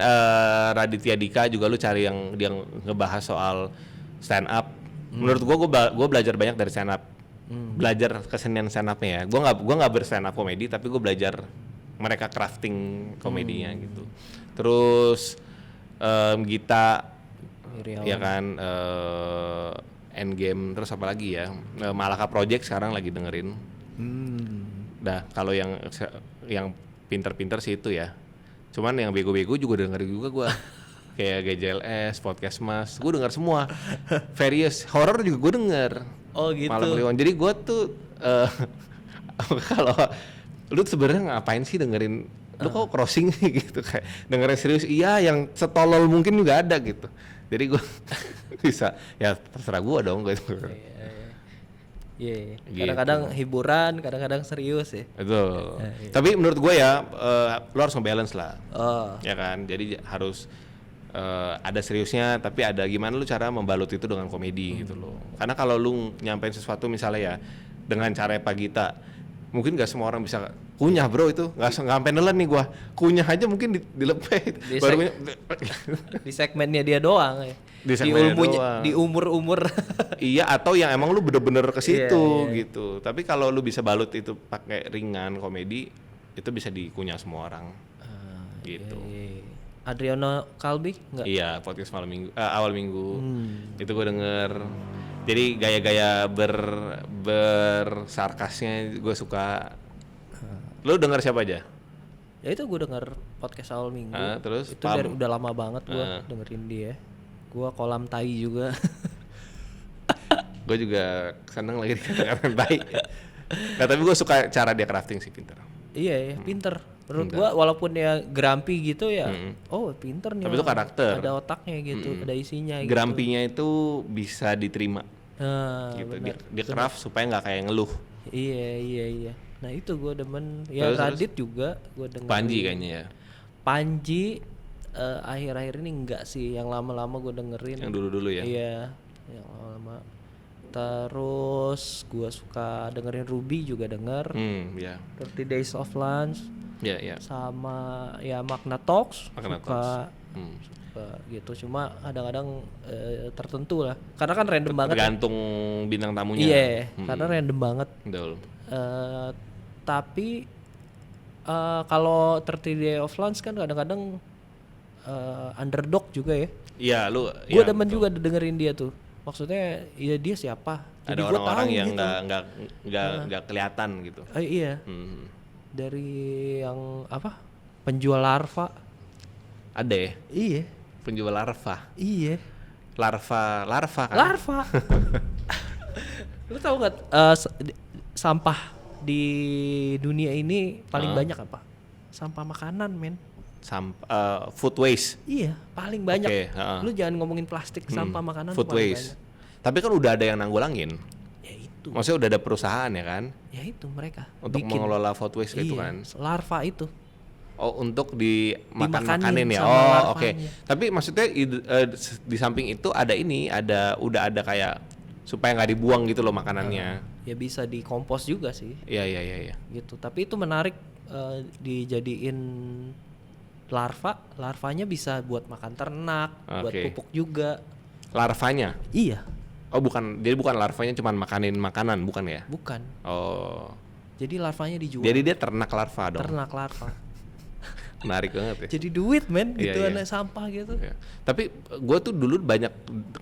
Raditya Dika juga lu cari yang dia ngebahas soal stand up. Menurut gue belajar banyak dari stand up. Belajar kesenian stand upnya ya. Gue nggak berstand up komedi, tapi gue belajar mereka crafting komedinya gitu. Terus Gita Iriawan. ya kan, Endgame, terus apa lagi ya, Malaka Project sekarang lagi dengerin. Dah kalau yang pinter-pinter sih itu ya. Cuman yang bego-bego juga dengerin juga gua. Kayak GJLS, Podcast Mas, gue denger semua. Various horror juga gue denger. Oh gitu. Malam Kliwon. Jadi gue tuh kalau lu sebenarnya ngapain sih dengerin? Lu kok crossing gitu kayak dengerin serius? Iya, yang setolol mungkin juga ada gitu. Jadi gue bisa ya terserah gue dong gitu. Iya. Gitu. Kadang-kadang hiburan, kadang-kadang serius ya. Betul. Tapi menurut gue ya, lu harus nge-balance lah. Oh. Ya kan, jadi harus ada seriusnya, tapi ada gimana lu cara membalut itu dengan komedi gitu loh. Karena kalau lu nyampein sesuatu misalnya ya dengan cara Pak Gita, mungkin gak semua orang bisa kunyah bro itu, gak sampai nelen nih gua. Kunyah aja mungkin dilepet. Di segmennya dia doang ya. Di segmennya doang. Di umur-umur. Iya, atau yang emang lu bener-bener ke situ gitu. Tapi kalau lu bisa balut itu pakai ringan komedi, itu bisa dikunyah semua orang. Gitu. Iya. Adriano Kalbi enggak? Iya, podcast awal minggu. Itu gue denger. Jadi gaya-gaya bersarkasnya gue suka. Lu denger siapa aja? Ya itu gue denger podcast awal minggu. Terus itu dari udah lama banget gue dengerin dia. Gue kolam tai juga. Gue juga seneng lagi dikatakan tai. Nah, tapi gue suka cara dia crafting sih, pinter. Iya, pinter. Menurut gua walaupun dia grumpy gitu ya, oh pinter nih. Tapi itu karakter. Ada otaknya gitu, ada isinya gitu. Grumpy-nya itu bisa diterima. Nah, Gitu. Dia craft supaya nggak kayak ngeluh. Iya. Nah itu gua demen. Ya Radit juga gua denger. Panji kayaknya ya. Panji akhir-akhir ini enggak sih, yang lama-lama gua dengerin. Yang dulu-dulu ya. Iya, yang lama-lama. Terus gua suka dengerin Ruby juga denger. Ya. 30 Days of Lunch. Ya. Sama ya Magna Talks suka gitu, cuma kadang-kadang tertentu lah karena kan random banget tergantung bintang tamunya. Iya, karena random banget. Betul. Tapi kalau 30 Days of Lunch kan kadang-kadang underdog juga ya. Iya, lu Gue demen juga dengerin dia tuh, maksudnya ya dia siapa, ada jadi orang-orang tahu yang gitu. nggak kelihatan gitu. Iya. Dari yang apa, penjual larva. Ada ya? Iya. Penjual larva. Iya. Larva kan? Larva. Lu tahu nggak sampah di dunia ini paling banyak apa? Sampah makanan, men. Food waste. Iya, paling banyak. Okay, Lu jangan ngomongin plastik, sampah makanan food paling waste. banyak. Tapi kan udah ada yang nanggulangin. Ya itu. Maksudnya udah ada perusahaan ya kan? Ya itu mereka. Untuk mengelola food waste itu kan. Larva itu. Oh, untuk dimakanin ya. sama Oh, larvanya. oke. Tapi maksudnya di samping itu udah ada kayak supaya nggak dibuang gitu loh makanannya. Ya bisa dikompos juga sih. Iya. Gitu. Tapi itu menarik, dijadiin larvanya bisa buat makan ternak, buat pupuk juga. Larvanya? Iya. Oh, jadi bukan larvanya cuman makanin makanan, bukan ya? Bukan. Oh. Jadi larvanya dijual. Jadi dia ternak larva dong. Ternak larva. Menarik banget ya. Jadi duit, men, gitu. Iya. Sampah gitu. Iya. Tapi gue tuh dulu banyak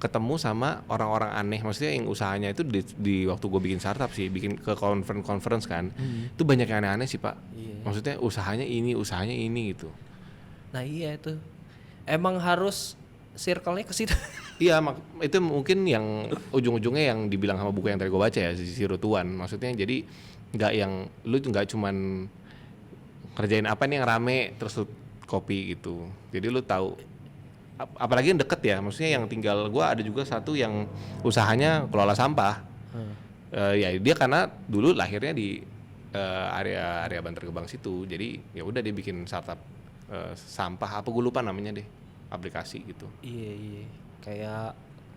ketemu sama orang-orang aneh, maksudnya yang usahanya itu di waktu gue bikin startup sih, bikin ke conference kan, itu banyak yang aneh-aneh sih Pak. Iya. Maksudnya usahanya ini gitu. Nah iya itu, emang harus circle-nya ke situ. Iya, itu mungkin yang ujung-ujungnya yang dibilang sama buku yang tadi gue baca ya, si Rutuan. Maksudnya jadi lu nggak cuman kerjain apa nih yang rame terus lu copy gitu. Jadi lu tahu, apalagi yang deket ya, maksudnya yang tinggal gue ada juga satu yang usahanya kelola sampah. Ya dia karena dulu lahirnya di area Bantar Gebang situ, jadi ya udah dia bikin startup sampah, apa gue lupa namanya deh, aplikasi gitu. Iya. Kayak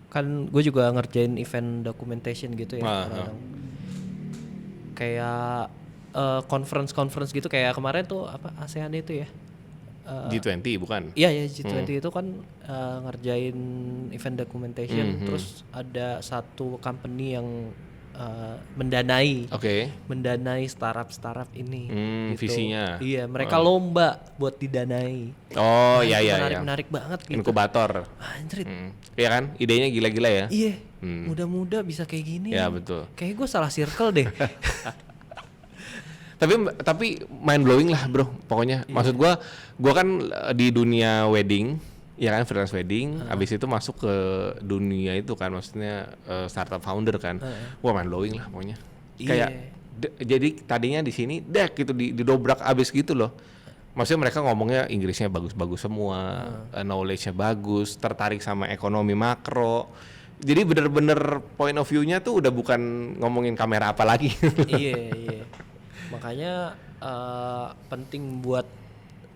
kan gue juga ngerjain event documentation gitu ya. Kadang-kadang. Kayak conference gitu, kayak kemarin tuh apa ASEAN itu ya. G20 bukan? Iya G20 itu kan ngerjain event documentation, terus ada satu company yang mendanai Oke. startup ini. Visinya. Iya, mereka lomba buat didanai. Oh Nah, iya itu iya. menarik banget gitu. Inkubator. Anjrit. Iya kan? Idenya gila-gila ya. Iya, muda-muda bisa kayak gini. Ya betul. Kayak gue salah circle deh. Tapi mind blowing lah bro. Pokoknya maksud gua kan di dunia wedding, ya kan freelance wedding. Abis itu masuk ke dunia itu kan, maksudnya startup founder kan. Wah mind blowing lah pokoknya. Kayak jadi tadinya di sini dek gitu didobrak abis gitu loh. Maksudnya mereka ngomongnya Inggrisnya bagus-bagus semua, knowledge-nya bagus, tertarik sama ekonomi makro. Jadi bener-bener point of view-nya tuh udah bukan ngomongin kamera apa lagi. Iya. Makanya penting buat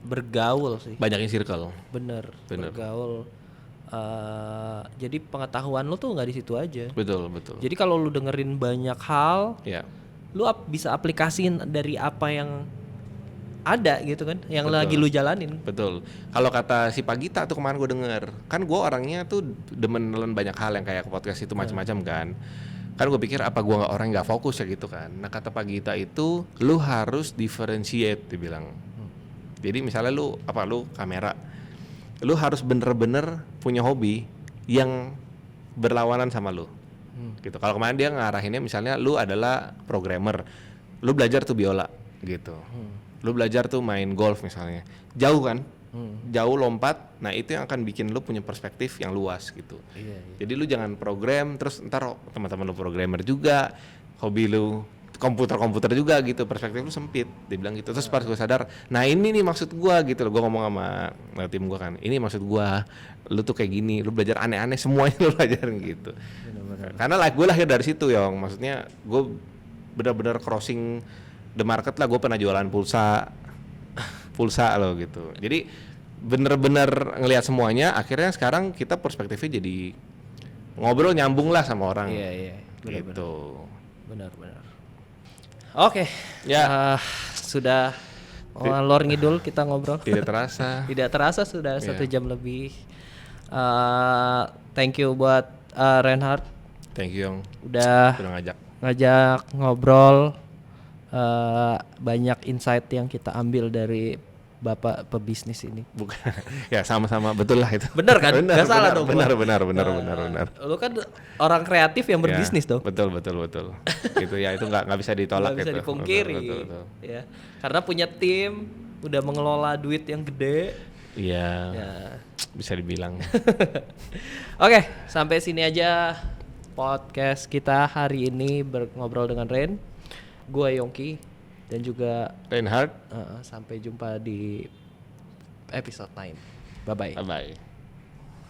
bergaul sih. Banyakin circle. Bener. Bergaul. Jadi pengetahuan lu tuh nggak di situ aja. Betul. Jadi kalau lu dengerin banyak hal, Ya. lu bisa aplikasiin dari apa yang ada gitu kan, yang lagi lu jalanin. Betul. Kalau kata si Pagita tuh kemarin gue denger, kan gue orangnya tuh demen nelen banyak hal yang kayak podcast itu macam-macam kan. Kan gue pikir apa gue orang nggak fokus ya gitu kan. Nah kata Pagita itu, lu harus differentiate dibilang. Jadi misalnya lu kamera, lu harus bener-bener punya hobi yang berlawanan sama lu. Gitu. Kalau kemarin dia ngarahinnya misalnya lu adalah programmer, lu belajar tuh biola gitu. Lu belajar tuh main golf misalnya, jauh kan, jauh lompat, nah itu yang akan bikin lu punya perspektif yang luas gitu. Iya. Jadi lu jangan program, terus ntar teman-teman lu programmer juga, hobi lu komputer juga gitu, perspektif lu sempit, dia bilang gitu. Terus pas gue sadar, nah ini nih maksud gua gitu loh, gua ngomong sama tim gua kan, ini maksud gua, lu tuh kayak gini, lu belajar aneh-aneh semuanya lu pelajarin gitu. Bener-bener. Karena gue lahir dari situ Yong, maksudnya gue benar-benar crossing the market lah, gue pernah jualan pulsa loh gitu. Jadi bener-bener ngelihat semuanya, akhirnya sekarang kita perspektifnya jadi ngobrol nyambung lah sama orang. Iya. Gitu. Benar. Oke. Ya. Sudah ngalor ngidul kita ngobrol. Tidak terasa. Tidak terasa sudah 1 jam lebih. Thank you buat Reinhard. Thank you Yong. Udah ngajak ngobrol. Banyak insight yang kita ambil dari bapak pebisnis ini. Bukan. Ya sama-sama betul lah itu. Bener kan? Gak salah dong. Benar. Lu kan orang kreatif yang berbisnis dong. Betul. Gitu ya, itu nggak bisa ditolak. Nggak bisa gitu. dipungkiri. Betul. Ya, karena punya tim, udah mengelola duit yang gede. Iya. Ya. Bisa dibilang. Oke, sampai sini aja podcast kita hari ini ngobrol dengan Ren. Gua Yongki dan juga Reinhard. sampai jumpa di episode 9. Bye bye.